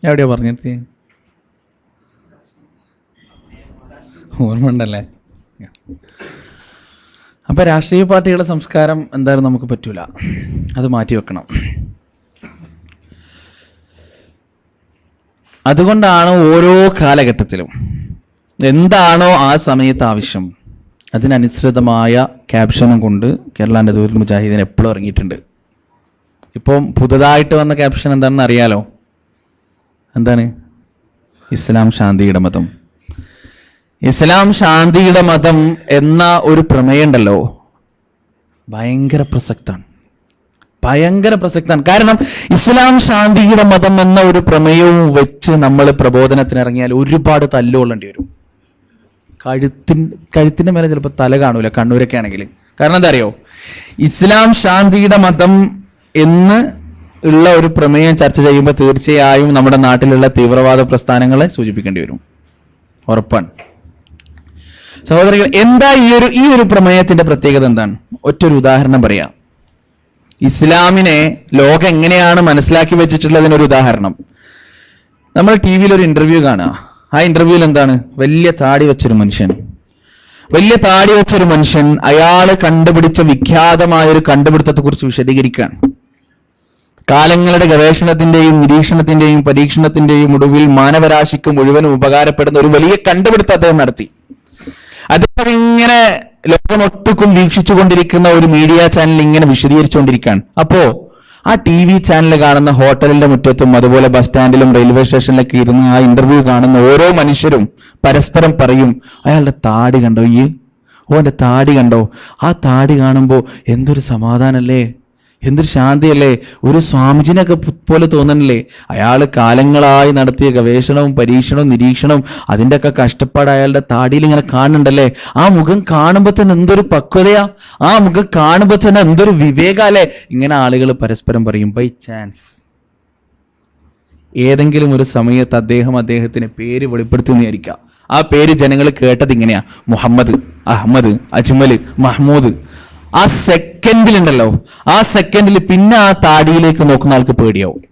എവിടെയാ പറഞ്ഞെത്തി? ഓർമ്മ ഉണ്ടല്ലേ? അപ്പം രാഷ്ട്രീയ പാർട്ടികളുടെ സംസ്കാരം എന്തായാലും നമുക്ക് പറ്റൂല, അത് മാറ്റി വെക്കണം. അതുകൊണ്ടാണ് ഓരോ കാലഘട്ടത്തിലും എന്താണോ ആ സമയത്ത് ആവശ്യം അതിനനുസൃതമായ ക്യാപ്ഷനും കൊണ്ട് കേരള നദുൽ മുജാഹിദീൻ എപ്പോഴും ഇറങ്ങിയിട്ടുണ്ട്. ഇപ്പം പുതുതായിട്ട് വന്ന ക്യാപ്ഷൻ എന്താണെന്ന് അറിയാലോ. എന്താണ്? ഇസ്ലാം ശാന്തിയുടെ മതം. ഇസ്ലാം ശാന്തിയുടെ മതം എന്ന ഒരു പ്രമേയം ഉണ്ടല്ലോ, ഭയങ്കര പ്രസക്താണ്. കാരണം ഇസ്ലാം ശാന്തിയുടെ മതം എന്ന ഒരു പ്രമേയവും വെച്ച് നമ്മൾ പ്രബോധനത്തിന് ഇറങ്ങിയാൽ ഒരുപാട് തല്ലുകൊള്ളേണ്ടി വരും. കഴുത്തിന്റെ മേലെ ചിലപ്പോൾ തല കാണൂല, കണ്ണൂരൊക്കെ ആണെങ്കിൽ. കാരണം എന്താ അറിയോ? ഇസ്ലാം ശാന്തിയുടെ മതം എന്ന് ഉള്ള ഒരു പ്രമേയം ചർച്ച ചെയ്യുമ്പോൾ തീർച്ചയായും നമ്മുടെ നാട്ടിലുള്ള തീവ്രവാദ പ്രസ്ഥാനങ്ങളെ സൂചിപ്പിക്കേണ്ടി വരും, ഉറപ്പാണ്. സഹോദരികൾ, എന്താ ഈ ഒരു പ്രമേയത്തിന്റെ പ്രത്യേകത എന്താണ്? ഒറ്റൊരു ഉദാഹരണം പറയാം. ഇസ്ലാമിനെ ലോകം എങ്ങനെയാണ് മനസ്സിലാക്കി വെച്ചിട്ടുള്ളതിനൊരു ഉദാഹരണം. നമ്മൾ TV-യിൽ ഒരു ഇന്റർവ്യൂ കാണുക. ആ ഇന്റർവ്യൂവിൽ എന്താണ്? വലിയ താടി വെച്ചൊരു മനുഷ്യൻ അയാള് കണ്ടുപിടിച്ച വിഖ്യാതമായൊരു കണ്ടുപിടുത്തത്തെ കുറിച്ച് വിശദീകരിക്കുകയാണ്. കാലങ്ങളുടെ ഗവേഷണത്തിന്റെയും നിരീക്ഷണത്തിന്റെയും പരീക്ഷണത്തിന്റെയും ഒടുവിൽ മാനവരാശിക്ക് മുഴുവനും ഉപകാരപ്പെടുന്ന ഒരു വലിയ കണ്ടുപിടുത്തം അദ്ദേഹം നടത്തി. അദ്ദേഹം ഇങ്ങനെ ലോകമൊട്ടുക്കും വീക്ഷിച്ചുകൊണ്ടിരിക്കുന്ന ഒരു മീഡിയ ചാനൽ ഇങ്ങനെ വിശദീകരിച്ചുകൊണ്ടിരിക്കുകയാണ്. അപ്പോ ആ TV ചാനൽ കാണുന്ന ഹോട്ടലിന്റെ മുറ്റത്തും അതുപോലെ ബസ് സ്റ്റാൻഡിലും റെയിൽവേ സ്റ്റേഷനിലൊക്കെ ഇരുന്ന് ആ ഇന്റർവ്യൂ കാണുന്ന ഓരോ മനുഷ്യരും പരസ്പരം പറയും, അയാളുടെ താടി കണ്ടോ, ഓന്റെ താടി കണ്ടോ, ആ താടി കാണുമ്പോൾ എന്തൊരു സമാധാനല്ലേ, എന്തൊരു ശാന്തിയല്ലേ, ഒരു സ്വാമിജിനൊക്കെ പോലെ തോന്നണില്ലേ. അയാൾ കാലങ്ങളായി നടത്തിയ ഗവേഷണവും പരീക്ഷണവും നിരീക്ഷണവും അതിൻ്റെയൊക്കെ കഷ്ടപ്പാട് അയാളുടെ താടിയിൽ ഇങ്ങനെ കാണുന്നുണ്ടല്ലേ. ആ മുഖം കാണുമ്പോൾ തന്നെ എന്തൊരു പക്വതയാ, ആ മുഖം കാണുമ്പോൾ തന്നെ എന്തൊരു വിവേകല്ലേ. ഇങ്ങനെ ആളുകൾ പരസ്പരം പറയും. ബൈ ചാൻസ് ഏതെങ്കിലും ഒരു സമയത്ത് അദ്ദേഹത്തിന് പേര് വെളിപ്പെടുത്തുന്നതായിരിക്കാം. ആ പേര് ജനങ്ങൾ കേട്ടത് ഇങ്ങനെയാ: മുഹമ്മദ്, അഹമ്മദ്, അജ്മൽ, മഹ്മൂദ്. ആ സെക്കൻഡിലുണ്ടല്ലോ, ആ സെക്കൻഡിൽ പിന്നെ ആ താടിയിലേക്ക് നോക്കുന്ന ആൾക്ക് പേടിയാവും.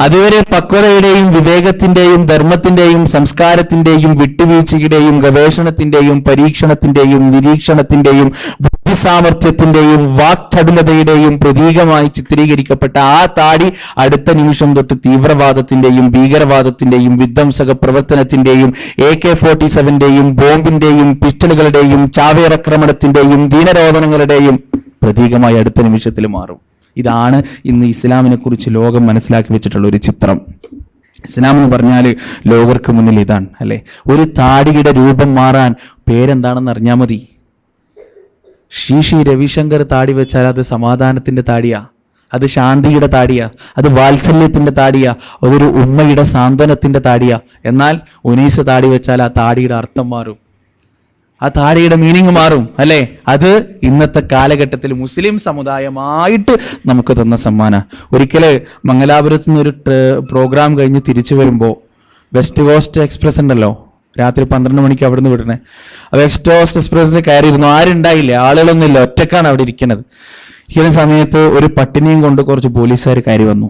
അതുവരെ പക്വതയുടെയും വിവേകത്തിന്റെയും ധർമ്മത്തിന്റെയും സംസ്കാരത്തിന്റെയും വിട്ടുവീഴ്ചയുടെയും ഗവേഷണത്തിന്റെയും പരീക്ഷണത്തിന്റെയും നിരീക്ഷണത്തിന്റെയും ബുദ്ധിസാമർഥ്യത്തിന്റെയും വാക്ചടുലതയുടെയും പ്രതീകമായി ചിത്രീകരിക്കപ്പെട്ട ആ താടി അടുത്ത നിമിഷം തൊട്ട് തീവ്രവാദത്തിന്റെയും ഭീകരവാദത്തിന്റെയും വിധ്വംസക പ്രവർത്തനത്തിന്റെയും AK-47 ബോംബിന്റെയും പിസ്റ്റളുകളുടെയും ചാവേറാക്രമണത്തിന്റെയും ദീനരോധനങ്ങളുടെയും പ്രതീകമായി അടുത്ത നിമിഷത്തിൽ മാറും. ഇതാണ് ഇന്ന് ഇസ്ലാമിനെ കുറിച്ച് ലോകം മനസ്സിലാക്കി വെച്ചിട്ടുള്ള ഒരു ചിത്രം. ഇസ്ലാം എന്ന് പറഞ്ഞാൽ ലോകർക്ക് മുന്നിൽ ഇതാണ് അല്ലെ. ഒരു താടിയുടെ രൂപം മാറാൻ പേരെന്താണെന്ന് അറിഞ്ഞാൽ മതി. ശ്രീ രവിശങ്കർ താടി വെച്ചാൽ അത് സമാധാനത്തിന്റെ താടിയാ. അത് ശാന്തിയുടെ താടിയാ, അത് വാത്സല്യത്തിന്റെ താടിയാ, അതൊരു ഉമ്മയുടെ സാന്ത്വനത്തിന്റെ താടിയാ. എന്നാൽ ഉനീസ് താടി വെച്ചാൽ ആ താടിയുടെ അർത്ഥം മാറും, ആ താടിയുടെ മീനിങ് മാറും, അല്ലേ? അത് ഇന്നത്തെ കാലഘട്ടത്തിൽ മുസ്ലിം സമുദായമായിട്ട് നമുക്ക് തന്ന സമ്മാന. ഒരിക്കല് മംഗലാപുരത്ത് നിന്ന് ഒരു പ്രോഗ്രാം കഴിഞ്ഞ് തിരിച്ചു വരുമ്പോൾ വെസ്റ്റ് കോസ്റ്റ് എക്സ്പ്രസ് ഉണ്ടല്ലോ, രാത്രി 12 മണിക്ക് അവിടെ നിന്ന് വിടണേ. വെസ്റ്റ് കോസ്റ്റ് എക്സ്പ്രസ്സിൽ കയറിയിരുന്നു, ആരുണ്ടായില്ല, ആളുകളൊന്നും ഇല്ല, ഒറ്റക്കാണ് അവിടെ ഇരിക്കുന്നത്. ഇരിക്കുന്ന സമയത്ത് ഒരു പട്ടിനെയും കൊണ്ട് കുറച്ച് പോലീസുകാർ കയറി വന്നു.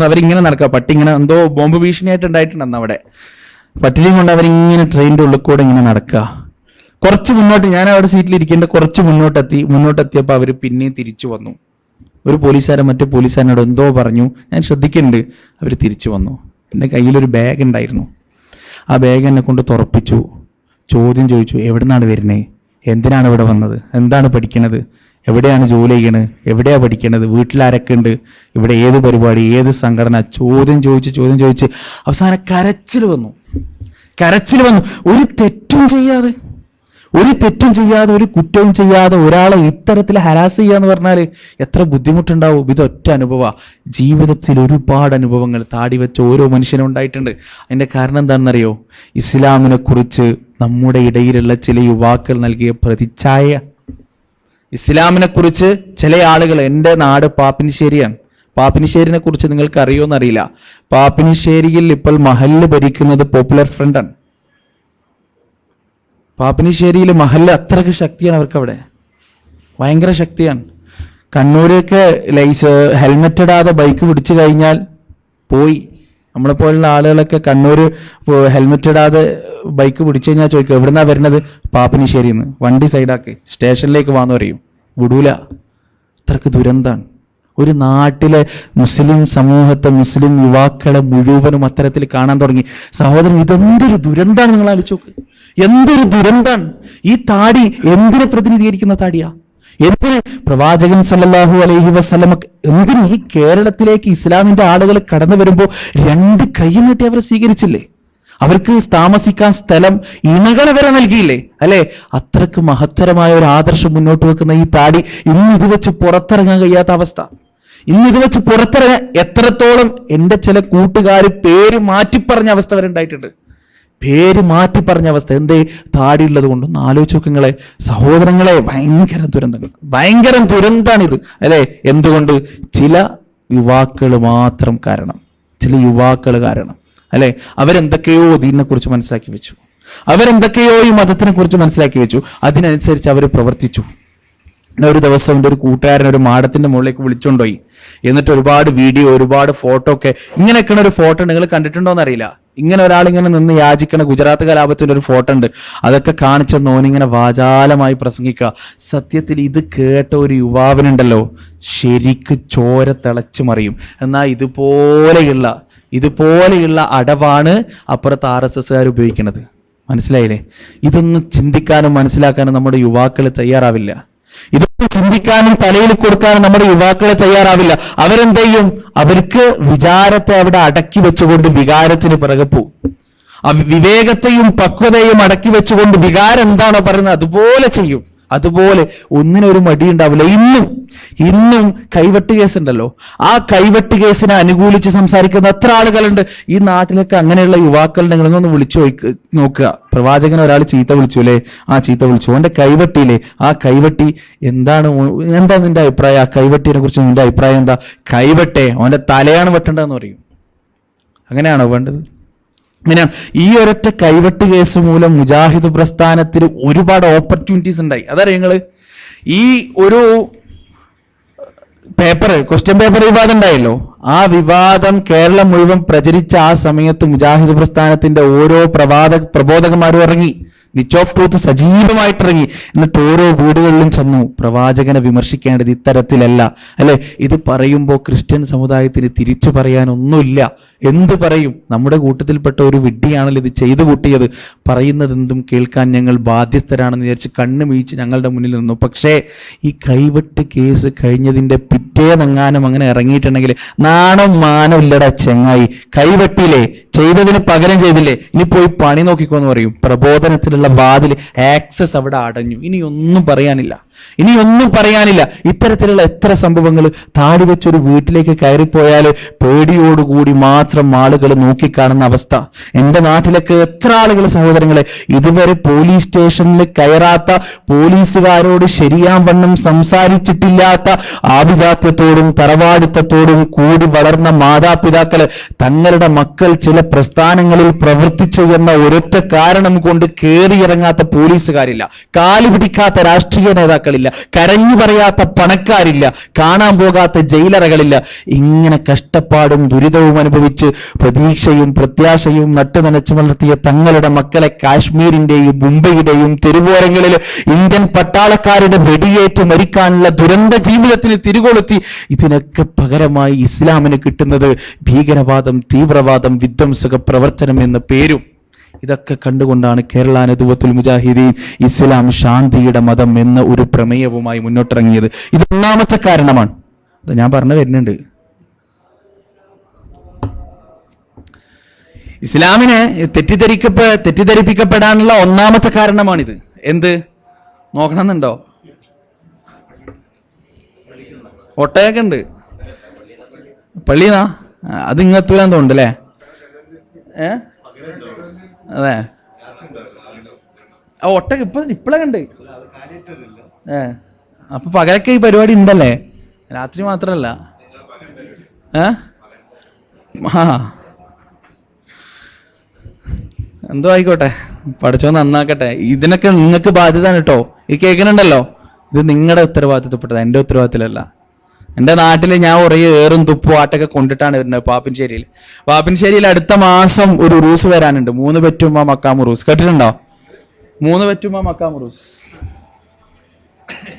അവരിങ്ങനെ നടക്കുക, പട്ടി ഇങ്ങനെ എന്തോ ബോംബ് ഭീഷണിയായിട്ട് ഉണ്ടായിട്ടുണ്ടെന്ന് അവിടെ. പട്ടിനെയും കൊണ്ട് അവരിങ്ങനെ ട്രെയിനിന്റെ ഉള്ളിൽ കൂടെ ഇങ്ങനെ നടക്കുക. കുറച്ച് മുന്നോട്ട്, ഞാൻ അവിടെ സീറ്റിൽ ഇരിക്കേണ്ട കുറച്ച് മുന്നോട്ടെത്തിയപ്പോൾ അവർ പിന്നെയും തിരിച്ചു വന്നു. ഒരു പോലീസുകാരൻ മറ്റു പോലീസുകാരനോട് എന്തോ പറഞ്ഞു, ഞാൻ ശ്രദ്ധിക്കുന്നുണ്ട്. അവർ തിരിച്ചു വന്നു. എൻ്റെ കയ്യിലൊരു ബാഗ് ഉണ്ടായിരുന്നു, ആ ബാഗ് എന്നെ കൊണ്ട് തുറപ്പിച്ചു. ചോദ്യം ചോദിച്ചു, എവിടുന്നാണ് വരുന്നത്, എന്തിനാണ് ഇവിടെ വന്നത്, എന്താണ് പഠിക്കണത്, എവിടെയാണ് ജോലി ചെയ്യണത്, എവിടെയാണ് പഠിക്കണത്, വീട്ടിലാരൊക്കെ ഉണ്ട്, ഇവിടെ ഏത് പരിപാടി, ഏത് സംഘടന, ചോദ്യം ചോദിച്ച് അവസാനം കരച്ചിൽ വന്നു. ഒരു തെറ്റും ചെയ്യാതെ, ഒരു കുറ്റവും ചെയ്യാതെ ഒരാളെ ഇത്തരത്തിൽ ഹരാസ് ചെയ്യാന്ന് പറഞ്ഞാൽ എത്ര ബുദ്ധിമുട്ടുണ്ടാവും. ഇതൊറ്റ അനുഭവ. ജീവിതത്തിൽ ഒരുപാട് അനുഭവങ്ങൾ താടി വെച്ച ഓരോ മനുഷ്യനും ഉണ്ടായിട്ടുണ്ട്. അതിന്റെ കാരണം എന്താണെന്നറിയോ? ഇസ്ലാമിനെ കുറിച്ച് നമ്മുടെ ഇടയിലുള്ള ചില യുവാക്കൾ നൽകിയ പ്രതിച്ഛായ. ഇസ്ലാമിനെ കുറിച്ച് ചില ആളുകൾ, എൻ്റെ നാട് പാപ്പിനിശ്ശേരിയാണ്, പാപ്പിനിശ്ശേരിനെ കുറിച്ച് നിങ്ങൾക്ക് അറിയുമെന്നറിയില്ല. പാപ്പിനിശ്ശേരിയിൽ ഇപ്പോൾ മഹല്ല് ഭരിക്കുന്നത് പോപ്പുലർ ഫ്രണ്ടാണ്. പാപ്പിനിശ്ശേരിയിൽ മഹല്ല് അത്രയ്ക്ക് ശക്തിയാണ് അവർക്കവിടെ, ഭയങ്കര ശക്തിയാണ്. കണ്ണൂരൊക്കെ ഹെൽമെറ്റ് ഇടാതെ ബൈക്ക് പിടിച്ചു കഴിഞ്ഞാൽ പോയി. നമ്മളെപ്പോലുള്ള ആളുകളൊക്കെ കണ്ണൂർ ഹെൽമെറ്റ് ഇടാതെ ബൈക്ക് പിടിച്ചു കഴിഞ്ഞാൽ ചോദിക്കും, എവിടുന്നാ വരുന്നത്? പാപ്പിനിശ്ശേരിന്ന്. വണ്ടി സൈഡാക്കി സ്റ്റേഷനിലേക്ക് വാന്ന് പറയും, വിടൂല. അത്രക്ക് ദുരന്താണ്. ഒരു നാട്ടിലെ മുസ്ലിം സമൂഹത്തെ, മുസ്ലിം യുവാക്കളെ മുഴുവനും അത്തരത്തിൽ കാണാൻ തുടങ്ങി. സഹോദരൻ, ഇതെന്തൊരു ദുരന്താണ്, നിങ്ങൾ ആലോചിച്ച് നോക്ക്. എന്തൊരു ദുരന്താണ്. ഈ താടി എന്തിനെ പ്രതിനിധീകരിക്കുന്ന താടിയാ? എന്തിന് പ്രവാചകൻ സല്ലല്ലാഹു അലൈഹി വസല്ലം, എന്തിന് ഈ കേരളത്തിലേക്ക് ഇസ്ലാമിന്റെ ആളുകൾ കടന്നു വരുമ്പോൾ 2 കൈ നീട്ടി അവരെ സ്വീകരിച്ചില്ലേ? അവർക്ക് താമസിക്കാൻ സ്ഥലം, ഇണകളെ വരെ നൽകിയില്ലേ? അല്ലെ? അത്രക്ക് മഹത്തരമായ ഒരു ആദർശം മുന്നോട്ട് വെക്കുന്ന ഈ താടി ഇന്ന് ഇത് വെച്ച് പുറത്തിറങ്ങാൻ കഴിയാത്ത അവസ്ഥ. എത്രത്തോളം എൻ്റെ ചില കൂട്ടുകാർ പേര് മാറ്റിപ്പറഞ്ഞ അവസ്ഥ വരെ ഉണ്ടായിട്ടുണ്ട്. എന്തേ? താടിയുള്ളത് കൊണ്ട്. ഒന്ന് ആലോചിച്ച് നോക്കുങ്ങളെ സഹോദരങ്ങളെ, ഭയങ്കര ദുരന്താണിത്, അല്ലെ? എന്തുകൊണ്ട്? ചില യുവാക്കൾ മാത്രം കാരണം, അല്ലെ? അവരെന്തൊക്കെയോ ദീനിനെ കുറിച്ച് മനസ്സിലാക്കി വെച്ചു, അവരെന്തൊക്കെയോ ഈ മതത്തിനെ കുറിച്ച് മനസ്സിലാക്കി വെച്ചു, അതിനനുസരിച്ച് അവർ പ്രവർത്തിച്ചു. ഒരു ദിവസം എൻ്റെ ഒരു കൂട്ടുകാരൻ ഒരു മാടത്തിന്റെ മുകളിലേക്ക് വിളിച്ചുകൊണ്ടുപോയി. എന്നിട്ട് ഒരുപാട് വീഡിയോ, ഒരുപാട് ഫോട്ടോ ഒക്കെ, ഇങ്ങനെയൊക്കെയാണ് ഒരു ഫോട്ടോ നിങ്ങൾ കണ്ടിട്ടുണ്ടോന്ന് അറിയില്ല. ഇങ്ങനെ ഒരാളിങ്ങനെ നിന്ന് യാചിക്കണ ഗുജറാത്ത് കലാപത്തിന്റെ ഒരു ഫോട്ടോ ഉണ്ട്. അതൊക്കെ കാണിച്ചെന്ന് ഓനിങ്ങനെ വാചാലമായി പ്രസംഗിക്കുക. സത്യത്തിൽ ഇത് കേട്ട ഒരു യുവാവിനുണ്ടല്ലോ, ശരിക്ക് ചോര തിളച്ചു മറിയും. എന്നാൽ ഇതുപോലെയുള്ള അടവാണ് അപ്പുറത്ത് RSSകാർ ഉപയോഗിക്കുന്നത്. മനസ്സിലായില്ലേ? ഇതൊന്നും ചിന്തിക്കാനും മനസ്സിലാക്കാനും നമ്മുടെ യുവാക്കൾ തയ്യാറാവില്ല. ഇതൊന്നും ചിന്തിക്കാനും തലയിൽ കൊടുക്കാനും നമ്മുടെ യുവാക്കളെ തയ്യാറാവില്ല. അവരെന്ത് ചെയ്യും? അവർക്ക് വിചാരത്തെ അവിടെ അടക്കി വെച്ചുകൊണ്ട് വികാരത്തിന് പിറകെ പോവും. വിവേകത്തെയും പക്വതയും അടക്കി വെച്ചുകൊണ്ട് വികാരം എന്താണോ പറയുന്നത് അതുപോലെ ചെയ്യും. അതുപോലെ ഒന്നിനൊരു മടി ഉണ്ടാവില്ല. ഇന്നും കൈവെട്ട് കേസുണ്ടല്ലോ, ആ കൈവെട്ട് കേസിനെ അനുകൂലിച്ച് സംസാരിക്കുന്ന എത്ര ആളുകളുണ്ട് ഈ നാട്ടിലൊക്കെ. അങ്ങനെയുള്ള യുവാക്കളുടെ നിങ്ങളൊന്ന് വിളിച്ചു നോക്കുക. പ്രവാചകനെ ഒരാൾ ചീത്ത വിളിച്ചു അല്ലേ? ചീത്ത വിളിച്ചു. അവന്റെ കൈവെട്ടിയില്ലേ, ആ കൈവെട്ടി എന്താ നിന്റെ അഭിപ്രായം? ആ കൈവെട്ടിനെ കുറിച്ച് നിന്റെ അഭിപ്രായം എന്താ? കൈവെട്ടെ, അവന്റെ തലയാണ് വെട്ടേണ്ടതെന്ന് പറയും. അങ്ങനെയാണോ വേണ്ടത്? അങ്ങനെയാണ്. ഈ ഒരൊറ്റ കൈവെട്ട് കേസ് മൂലം മുജാഹിദ് പ്രസ്ഥാനത്തിന് ഒരുപാട് ഓപ്പർച്യൂണിറ്റീസ് ഉണ്ടായി. അതറിയ നിങ്ങള്? ഈ ഒരു ക്വസ്റ്റ്യൻ പേപ്പർ വിവാദം ഉണ്ടായല്ലോ, ആ വിവാദം കേരളം മുഴുവൻ പ്രചരിച്ച ആ സമയത്ത് മുജാഹിദ് പ്രസ്ഥാനത്തിന്റെ ഓരോ പ്രബോധകന്മാരും ഇറങ്ങി, നിച്ച് ഓഫ് ട്രൂത്ത് സജീവമായിട്ടിറങ്ങി. എന്നിട്ട് ഓരോ വീടുകളിലും ചെന്നു, പ്രവാചകനെ വിമർശിക്കേണ്ടത് ഇത്തരത്തിലല്ല, അല്ലെ? ഇത് പറയുമ്പോൾ ക്രിസ്ത്യൻ സമുദായത്തിന് തിരിച്ചു പറയാനൊന്നുമില്ല. എന്ത് പറയും? നമ്മുടെ കൂട്ടത്തിൽപ്പെട്ട ഒരു വിഡ്ഢിയാണല്ലോ ഇത് ചെയ്തു കൂട്ടിയത്. പറയുന്നത് എന്തും കേൾക്കാൻ ഞങ്ങൾ ബാധ്യസ്ഥരാണെന്ന് വിചാരിച്ച് കണ്ണു വീഴ്ച ഞങ്ങളുടെ മുന്നിൽ നിന്നു. പക്ഷേ ഈ കൈവെട്ട് കേസ് കഴിഞ്ഞതിന്റെ പിറ്റേന്നെങ്ങാനും അങ്ങനെ ഇറങ്ങിയിട്ടുണ്ടെങ്കിൽ നാണം മാനം ഇല്ലടാ ചെങ്ങായി. കൈവെട്ടിയില്ലേ, ചെയ്തതിന് പകരം ചെയ്തില്ലേ, ഇനി പോയി പണി നോക്കിക്കോന്ന് പറയും. പ്രബോധനത്തിലുള്ള വാതിൽ ആക്സസ് അവിടെ അടഞ്ഞു. ഇനി ഒന്നും പറയാനില്ല. ഇനി ഒന്നും പറയാനില്ല. ഇത്തരത്തിലുള്ള എത്ര സംഭവങ്ങൾ താടി വെച്ചൊരു വീട്ടിലേക്ക് കയറിപ്പോയാൽ പേടിയോടുകൂടി മാത്രം ആളുകൾ നോക്കിക്കാണുന്ന അവസ്ഥ. എൻ്റെ നാട്ടിലൊക്കെ എത്ര ആളുകൾ സഹോദരങ്ങളെ ഇതുവരെ പോലീസ് സ്റ്റേഷനിൽ കയറാത്ത, പോലീസുകാരോട് ശരിയാവണ്ണം സംസാരിച്ചിട്ടില്ലാത്ത, ആഭിജാത്യത്തോടും തറവാടിത്തത്തോടും കൂടി വളർന്ന മാതാപിതാക്കള് തങ്ങളുടെ മക്കൾ ചില പ്രസ്ഥാനങ്ങളിൽ പ്രവർത്തിച്ചു എന്ന ഒരൊറ്റ കാരണം കൊണ്ട് കയറിയിറങ്ങാത്ത പോലീസുകാരില്ല, കാലു പിടിക്കാത്ത രാഷ്ട്രീയ നേതാക്കളില്ല, കരഞ്ഞു പറയാത്ത പണക്കാരില്ല, കാണാൻ പോകാത്ത ജയിലറകളില്ല. ഇങ്ങനെ കഷ്ടപ്പാടും ദുരിതവും അനുഭവിച്ച് പ്രതീക്ഷയും പ്രത്യാശയും നട്ടുനനച്ചു വളർത്തിയ തങ്ങളുടെ മക്കളെ കാശ്മീരിന്റെയും മുംബൈയുടെയും തെരുവോരങ്ങളിൽ ഇന്ത്യൻ പട്ടാളക്കാരുടെ വെടിയേറ്റ് മരിക്കാനുള്ള ദുരന്ത ജീവിതത്തിന് തിരികൊളുത്തി. ഇതിനൊക്കെ പകരമായി ഇസ്ലാമിന് കിട്ടുന്നത് ഭീകരവാദം, തീവ്രവാദം, വിധ്വംസക പ്രവർത്തനം എന്ന പേരും. ഇതൊക്കെ കണ്ടുകൊണ്ടാണ് കേരള നദുവത്തുൽ മുജാഹിദീൻ ഇസ്ലാം ശാന്തിയുടെ മതം എന്ന ഒരു പ്രമേയവുമായി മുന്നോട്ടിറങ്ങിയത്. ഇത് ഒന്നാമത്തെ കാരണമാണ്. അത് ഞാൻ പറഞ്ഞു വരുന്നുണ്ട്. ഇസ്ലാമിനെ തെറ്റിദ്ധരിപ്പിക്കപ്പെടാനുള്ള ഒന്നാമത്തെ കാരണമാണിത്. എന്ത് നോക്കണമെന്നുണ്ടോ? ഒട്ടയൊക്കെ ഉണ്ട് പള്ളിന്നാ. അത് ഇങ്ങത്തൂരാൻ തോന്നുന്നുണ്ടല്ലേ? അതെ, ആ ഒട്ടക ഇപ്പളെ കണ്ട്. അപ്പൊ പകലൊക്കെ ഈ പരിപാടി ഉണ്ടല്ലേ, രാത്രി മാത്രല്ല. എന്തോ ആയിക്കോട്ടെ, പഠിച്ചോ നന്നാക്കട്ടെ. ഇതിനൊക്കെ നിങ്ങൾക്ക് ബാധ്യത കേട്ടോ. ഈ കേൾക്കുന്നുണ്ടല്ലോ, ഇത് നിങ്ങളുടെ ഉത്തരവാദിത്തപ്പെട്ടത്, എൻ്റെ ഉത്തരവാദിത്തത്തിലല്ല. എൻ്റെ നാട്ടിൽ ഞാൻ കുറേ ഏറും തുപ്പും ആട്ടൊക്കെ കൊണ്ടിട്ടാണ് വരുന്നത്. പാപ്പിൻശ്ശേരിയിൽ അടുത്ത മാസം ഒരു ഉറൂസ് വരാനുണ്ട്. 3 പെറ്റുമ്മ മക്കാം ഉറൂസ്. കേട്ടിട്ടുണ്ടോ? 3 പെറ്റുമ്മ മക്കാം ഉറൂസ്.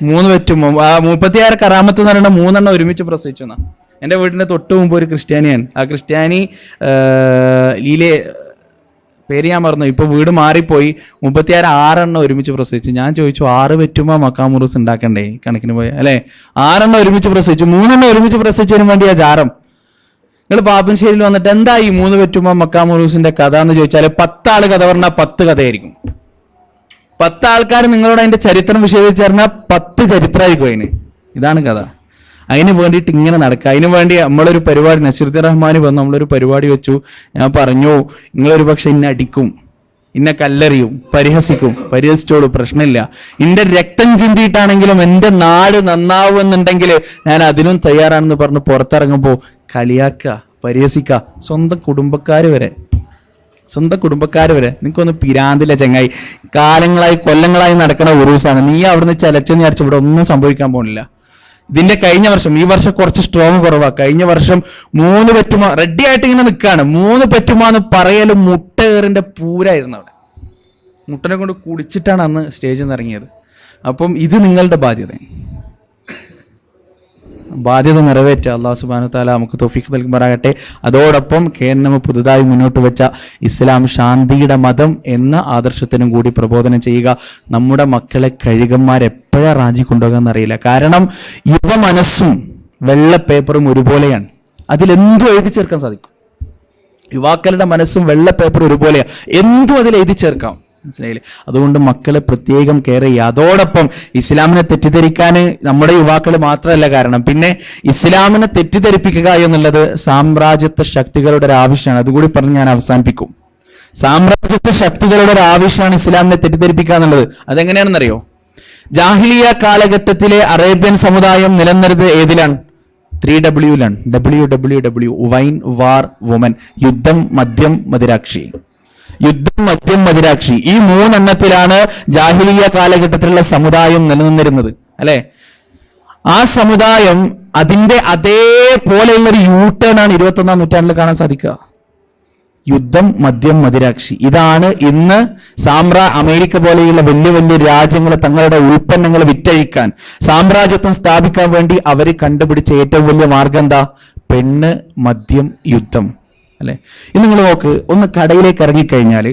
3 പെറ്റുമ്മ 36 കറാമത്ത് എന്ന് പറയുന്ന 3 ഒരുമിച്ച് പ്രസവിച്ചു എന്നാ. എൻ്റെ വീടിൻ്റെ തൊട്ട് മുമ്പ് ഒരു ക്രിസ്ത്യാനിയാണ്. ആ ക്രിസ്ത്യാനി ലീലെ പേര് ഞാൻ മറന്നു, ഇപ്പൊ വീട് മാറിപ്പോയി. 36 ഒരുമിച്ച് പ്രസവിച്ചു. ഞാൻ ചോദിച്ചു, 6 പെറ്റുമ്പോ മക്കാമുറൂസ് ഉണ്ടാക്കണ്ടേ? കണക്കിന് പോയ അല്ലെ? 6 ഒരുമിച്ച് പ്രസവിച്ചു, 3 ഒരുമിച്ച് പ്രസവിച്ചതിന് വേണ്ടിയാ ചാരം. നിങ്ങൾ പാപ്പൻശ്ശേരിയിൽ വന്നിട്ട് എന്താ ഈ 3 പെറ്റുമ്പോ മക്കാമുറൂസിന്റെ കഥ എന്ന് ചോദിച്ചാൽ 10 ആള് കഥ പറഞ്ഞാൽ 10 കഥയായിരിക്കും. 10 ആൾക്കാർ നിങ്ങളോട് അതിന്റെ ചരിത്രം വിശദീകരിച്ച് പറഞ്ഞാൽ 10 ചരിത്രമായിരിക്കും അതിന്. ഇതാണ് കഥ. അതിന് വേണ്ടിയിട്ട് ഇങ്ങനെ നടക്കുക. അതിനു വേണ്ടി നമ്മളൊരു പരിപാടി, നസീറുദ്ദീൻ റഹ്മാൻ വന്ന് നമ്മളൊരു പരിപാടി വെച്ചു. ഞാൻ പറഞ്ഞു, നിങ്ങളൊരു പക്ഷെ ഇന്നെ അടിക്കും, ഇന്നെ കല്ലെറിയും, പരിഹസിച്ചോളൂ, പ്രശ്നമില്ല. എന്റെ രക്തം ചിന്തിയിട്ടാണെങ്കിലും എൻ്റെ നാട് നന്നാവുമെന്നുണ്ടെങ്കിൽ ഞാൻ അതിനും തയ്യാറാണെന്ന് പറഞ്ഞ് പുറത്തിറങ്ങുമ്പോൾ കളിയാക്കുക, പരിഹസിക്കുക, സ്വന്തം കുടുംബക്കാർ വരെ. നിനക്കൊന്ന് പിരാന്തില്ല ചങ്ങായി. കൊല്ലങ്ങളായി നടക്കുന്ന ഉറൂസാണ്. നീ അവിടുന്ന് ചലച്ചെന്ന് വിചാരിച്ചു ഇവിടെ ഒന്നും സംഭവിക്കാൻ പോകുന്നില്ല. ഇതിന്റെ കഴിഞ്ഞ വർഷം, ഈ വർഷം കുറച്ച് സ്ട്രോങ് കുറവാ. കഴിഞ്ഞ വർഷം 3 പെറ്റുമ റെഡി ആയിട്ട് ഇങ്ങനെ നിൽക്കുകയാണ്. 3 പെറ്റുമാന്ന് പറയലും മുട്ടേറിന്റെ പൂരായിരുന്നു അവിടെ. മുട്ടനെ കൊണ്ട് കുടിച്ചിട്ടാണ് അന്ന് സ്റ്റേജിൽ നിന്ന് ഇറങ്ങിയത്. അപ്പം ഇത് നിങ്ങളുടെ ബാധ്യത നിറവേറ്റുക. അല്ലാഹു സുബ്ഹാനഹു വ തആല നമുക്ക് തൗഫീഖ് നൽകുമാറാകട്ടെ. അതോടൊപ്പം കേരളം പുതുതായി മുന്നോട്ട് വെച്ച ഇസ്ലാം ശാന്തിയുടെ മതം എന്ന ആദർശത്തിനും കൂടി പ്രബോധനം ചെയ്യുക. നമ്മുടെ മക്കളെ കഴുകന്മാരെപ്പോഴാ റാഞ്ചി കൊണ്ടുപോകാൻ അറിയില്ല. കാരണം യുവ മനസ്സും വെള്ള പേപ്പറും ഒരുപോലെയാണ്. അതിലെന്തും എഴുതി ചേർക്കാൻ സാധിക്കും. യുവാക്കളുടെ മനസ്സും വെള്ള പേപ്പറും ഒരുപോലെയാണ്. എന്തും അതിൽ എഴുതി ചേർക്കാം. മനസ്സിലായില്ലേ? അതുകൊണ്ട് മക്കളെ പ്രത്യേകം കെയർ ചെയ്യുക. അതോടൊപ്പം ഇസ്ലാമിനെ തെറ്റിദ്ധരിക്കാൻ നമ്മുടെ യുവാക്കൾ മാത്രമല്ല കാരണം, പിന്നെ ഇസ്ലാമിനെ തെറ്റിദ്ധരിപ്പിക്കുക എന്നുള്ളത് സാമ്രാജ്യത്വ ശക്തികളുടെ ഒരു ആവശ്യമാണ്. അതുകൂടി പറഞ്ഞ് ഞാൻ അവസാനിപ്പിക്കും. സാമ്രാജ്യത്വ ശക്തികളുടെ ഒരു ആവശ്യമാണ് ഇസ്ലാമിനെ തെറ്റിദ്ധരിപ്പിക്കുക എന്നുള്ളത്. അതെങ്ങനെയാണെന്നറിയോ? ജാഹിലിയ കാലഘട്ടത്തിലെ അറേബ്യൻ സമുദായം നിലനിന്നത് ഏതിലാണ്? 3W WWW, വൈൻ, വാർ, വുമൻ. യുദ്ധം, മദ്യം, മദിരാക്ഷി. ഈ 3 എണ്ണത്തിലാണ് ജാഹിലിയ കാലഘട്ടത്തിലുള്ള സമുദായം നിലനിന്നിരുന്നത്, അല്ലെ? ആ സമുദായം അതിന്റെ അതേപോലെയുള്ളൊരു യൂട്ടേൺ ആണ് 21-ാം നൂറ്റാണ്ടിൽ കാണാൻ സാധിക്കുക. യുദ്ധം, മദ്യം, മദിരാക്ഷി. ഇതാണ് ഇന്ന് അമേരിക്ക പോലെയുള്ള വലിയ വലിയ രാജ്യങ്ങൾ തങ്ങളുടെ ഉൽപ്പന്നങ്ങൾ വിറ്റഴിക്കാൻ, സാമ്രാജ്യത്വം സ്ഥാപിക്കാൻ വേണ്ടി അവർ കണ്ടുപിടിച്ച ഏറ്റവും വലിയ മാർഗം എന്താ? പെണ്ണ്, മദ്യം, യുദ്ധം, അല്ലെ? ഇന്ന് നിങ്ങൾ നോക്ക്, ഒന്ന് കടയിലേക്ക് ഇറങ്ങിക്കഴിഞ്ഞാൽ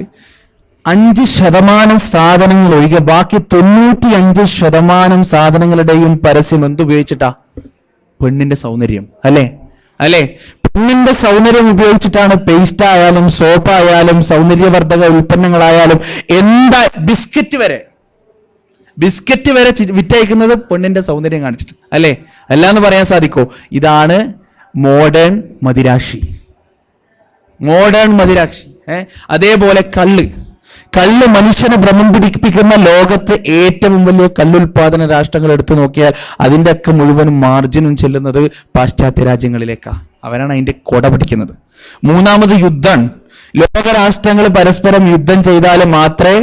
5% സാധനങ്ങൾ ഒഴികെ ബാക്കി 95% സാധനങ്ങളുടെയും പരസ്യം എന്തുപയോഗിച്ചിട്ടാ? പെണ്ണിന്റെ സൗന്ദര്യം, അല്ലെ? പെണ്ണിന്റെ സൗന്ദര്യം ഉപയോഗിച്ചിട്ടാണ്. പേസ്റ്റ് ആയാലും സോപ്പ് ആയാലും സൗന്ദര്യവർദ്ധക ഉൽപ്പന്നങ്ങളായാലും, എന്താ ബിസ്ക്കറ്റ് വരെ. ബിസ്ക്കറ്റ് വരെ വിറ്റയക്കുന്നത് പെണ്ണിന്റെ സൗന്ദര്യം കാണിച്ചിട്ട് അല്ലേ? അല്ലാന്ന് പറയാൻ സാധിക്കോ? ഇതാണ് മോഡേൺ മദിരാശി. അതേപോലെ കള്ള് മനുഷ്യനെ ഭ്രമം പിടിപ്പിക്കുന്ന ലോകത്ത് ഏറ്റവും വലിയ കല്ലുൽപാദന രാഷ്ട്രങ്ങൾ എടുത്തു നോക്കിയാൽ അതിൻ്റെ ഒക്കെ മുഴുവനും മാർജിനും ചെല്ലുന്നത് പാശ്ചാത്യ രാജ്യങ്ങളിലേക്കാണ്. അവരാണ് അതിന്റെ കൊട പിടിക്കുന്നത്. മൂന്നാമത് യുദ്ധം. ലോകരാഷ്ട്രങ്ങൾ പരസ്പരം യുദ്ധം ചെയ്താൽ മാത്രമേ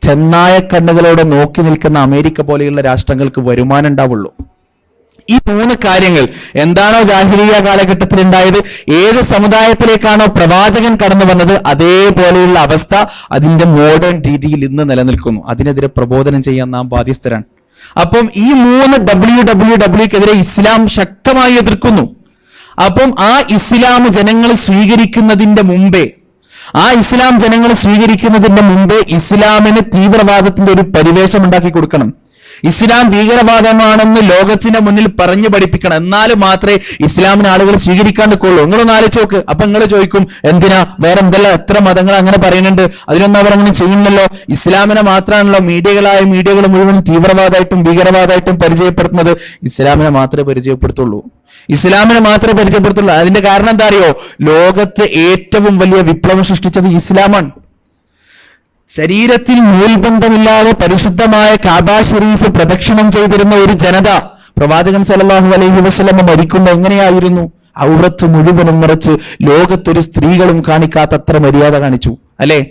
ചെന്നായ കണ്ണുകളോടെ നോക്കി നിൽക്കുന്ന അമേരിക്ക പോലെയുള്ള രാഷ്ട്രങ്ങൾക്ക് വരുമാനം ഉണ്ടാവുള്ളൂ. ഈ മൂന്ന് കാര്യങ്ങൾ എന്താണോ ജാഹിലിയ്യ കാലഘട്ടത്തിൽ ഉണ്ടായത്, ഏത് സമുദായത്തിലേക്കാണോ പ്രവാചകൻ കടന്നു വന്നത്, അതേപോലെയുള്ള അവസ്ഥ അതിന്റെ മോഡേൺ രീതിയിൽ ഇന്ന് നിലനിൽക്കുന്നു. അതിനെതിരെ പ്രബോധനം ചെയ്യാൻ നാം ബാധ്യസ്ഥരാണ്. അപ്പം ഈ മൂന്ന് WWWക്കെതിരെ ഇസ്ലാം ശക്തമായി എതിർക്കുന്നു. അപ്പം ആ ഇസ്ലാം ജനങ്ങൾ സ്വീകരിക്കുന്നതിന്റെ മുമ്പേ ഇസ്ലാമിന് തീവ്രവാദത്തിന്റെ ഒരു പരിവേഷം ഉണ്ടാക്കി കൊടുക്കണം. ഇസ്ലാം ഭീകരവാദമാണെന്ന് ലോകത്തിന്റെ മുന്നിൽ പറഞ്ഞു പഠിപ്പിക്കണം. എന്നാലും മാത്രമേ ഇസ്ലാമിന് ആളുകൾ സ്വീകരിക്കാൻ നിൽക്കുള്ളൂ. നിങ്ങളൊന്ന് ആലോചിച്ച് നോക്ക്. അപ്പൊ നിങ്ങൾ ചോദിക്കും, എന്തിനാ വേറെ എന്തെല്ലാം എത്ര മതങ്ങൾ അങ്ങനെ പറയുന്നുണ്ട്, അതിനൊന്നും അവർ അങ്ങനെ ചെയ്യുന്നില്ലല്ലോ. ഇസ്ലാമിനെ മാത്രമാണല്ലോ മീഡിയകൾ മുഴുവൻ തീവ്രവാദമായിട്ടും ഭീകരവാദമായിട്ടും പരിചയപ്പെടുത്തുന്നത്. ഇസ്ലാമിനെ മാത്രമേ പരിചയപ്പെടുത്തുള്ളൂ. അതിന്റെ കാരണം എന്താ അറിയോ? ലോകത്ത് ഏറ്റവും വലിയ വിപ്ലവം സൃഷ്ടിച്ചത് ഇസ്ലാമാണ്. ശരീരത്തിൽ നൂൽബന്ധമില്ലാതെ പരിശുദ്ധമായ കാബ ഷരീഫ് പ്രദക്ഷിണം ചെയ്തിരുന്ന ഒരു ജനത പ്രവാചകൻ സല്ലല്ലാഹു അലൈഹി വസല്ലം മരിക്കുമ്പോൾ എങ്ങനെയായിരുന്നു? ഔറത്ത് മുഴുവനും മറച്ച് ലോകത്തൊരു സ്ത്രീകളും കാണിക്കാത്തത്ര മര്യാദ കാണിച്ചു അല്ലെ?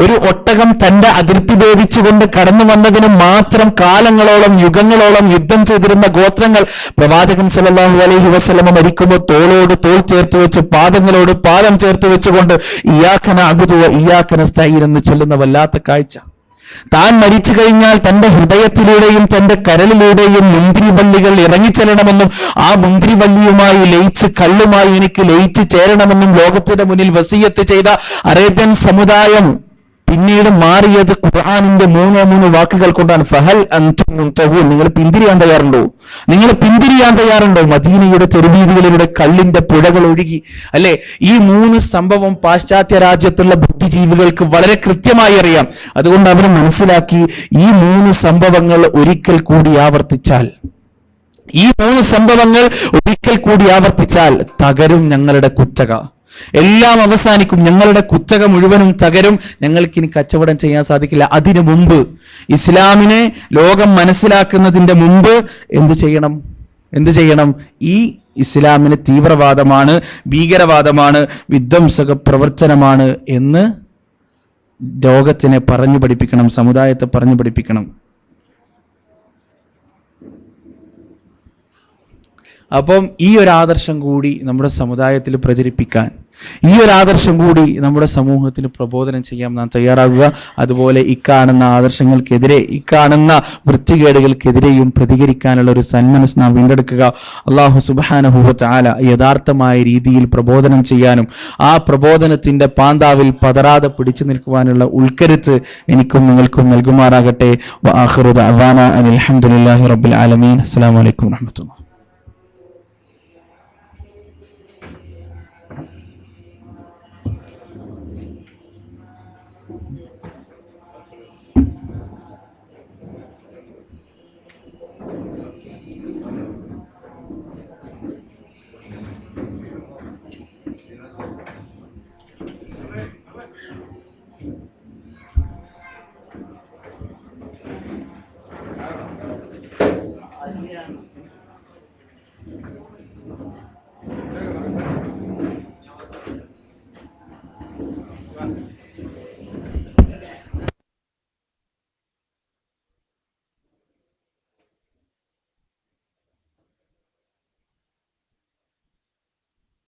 ഒരു ഒട്ടകം തന്റെ അതിർത്തി ഭേദിച്ചുകൊണ്ട് കടന്നു വന്നതിന് മാത്രം കാലങ്ങളോളം യുഗങ്ങളോളം യുദ്ധം ചെയ്തിരുന്ന ഗോത്രങ്ങൾ പ്രവാചകൻ സല്ലല്ലാഹു അലൈഹി വസല്ലം മരിക്കുമ്പോൾ തോളോട് തോൾ ചേർത്ത് വെച്ച് പാദങ്ങളോട് പാദം ചേർത്ത് വെച്ചുകൊണ്ട് ഇയ്യാക നഅ്ബുദു വ ഇയ്യാക നസ്തഈൻ എന്ന് ചൊല്ലുന്ന വല്ലാത്ത കാഴ്ച. താൻ മരിച്ചു കഴിഞ്ഞാൽ തന്റെ ഹൃദയത്തിലൂടെയും തന്റെ കരളിലൂടെയും മുന്തിരിവള്ളികൾ ഇറങ്ങിച്ചെല്ലണമെന്നും ആ മുന്തിരിവള്ളിയുമായി ലയിച്ച് കള്ളുമായി എനിക്ക് ലയിച്ചു ചേരണമെന്നും ലോകത്തിന്റെ മുന്നിൽ വസിയത്ത് ചെയ്ത അറേബ്യൻ സമുദായം പിന്നീട് മാറിയത് ഖുർആനിന്റെ മൂന്ന് വാക്കുകൾ കൊണ്ടാണ്. ഫഹൽ അൻതും മുൻതഹൂൻ, നിങ്ങൾ പിന്തിരിയാൻ തയ്യാറുണ്ടോ? മദീനയുടെ തെരുവീതികളിലൂടെ കള്ളിന്റെ പുഴകൾ ഒഴുകി അല്ലെ? ഈ മൂന്ന് സംഭവം പാശ്ചാത്യ രാജ്യത്തുള്ള ബുദ്ധിജീവികൾക്ക് വളരെ കൃത്യമായി അറിയാം. അതുകൊണ്ട് അവർ മനസ്സിലാക്കി, ഈ മൂന്ന് സംഭവങ്ങൾ ഒരിക്കൽ കൂടി ആവർത്തിച്ചാൽ തകരും ഞങ്ങളുടെ കുത്തക. എല്ലാം അവസാനിക്കും, ഞങ്ങളുടെ കുത്തക മുഴുവനും തകരും, ഞങ്ങൾക്കിനി കച്ചവടം ചെയ്യാൻ സാധിക്കില്ല. അതിനു മുമ്പ് ഇസ്ലാമിനെ ലോകം മനസ്സിലാക്കുന്നതിന്റെ മുമ്പ് എന്ത് ചെയ്യണം? ഈ ഇസ്ലാമിന് തീവ്രവാദമാണ്, ഭീകരവാദമാണ്, വിധ്വംസക പ്രവർത്തനമാണ് എന്ന് ലോകത്തിനെ പറഞ്ഞു പഠിപ്പിക്കണം, സമുദായത്തെ പറഞ്ഞു പഠിപ്പിക്കണം. അപ്പം ഈ ഒരു ആദർശം കൂടി നമ്മുടെ സമുദായത്തിൽ പ്രചരിപ്പിക്കാൻ, ഈ ഒരു ആദർശം കൂടി നമ്മുടെ സമൂഹത്തിന് പ്രബോധനം ചെയ്യാൻ നാം തയ്യാറാകുക. അതുപോലെ ഇക്കാണുന്ന ആദർശങ്ങൾക്കെതിരെ, ഇക്കാണുന്ന വൃത്തികേടുകൾക്കെതിരെയും പ്രതികരിക്കാനുള്ള ഒരു സന്മനസ് നാം വീണ്ടെടുക്കുക. അല്ലാഹു സുബ്ഹാനഹു വ തആല യഥാർത്ഥമായ രീതിയിൽ പ്രബോധനം ചെയ്യാനും ആ പ്രബോധനത്തിന്റെ പാന്താവിൽ പതറാതെ പിടിച്ചു നിൽക്കുവാനുള്ള ഉൾക്കരുത്ത് എനിക്കും നിങ്ങൾക്കും നൽകുമാറാകട്ടെ. വ ആഖിറു ദഅവാനാ അനിൽ ഹംദുലില്ലാഹി റബ്ബിൽ ആലമീൻ. അസ്സലാമു അലൈക്കും വറഹ്മത്തുള്ളാഹി.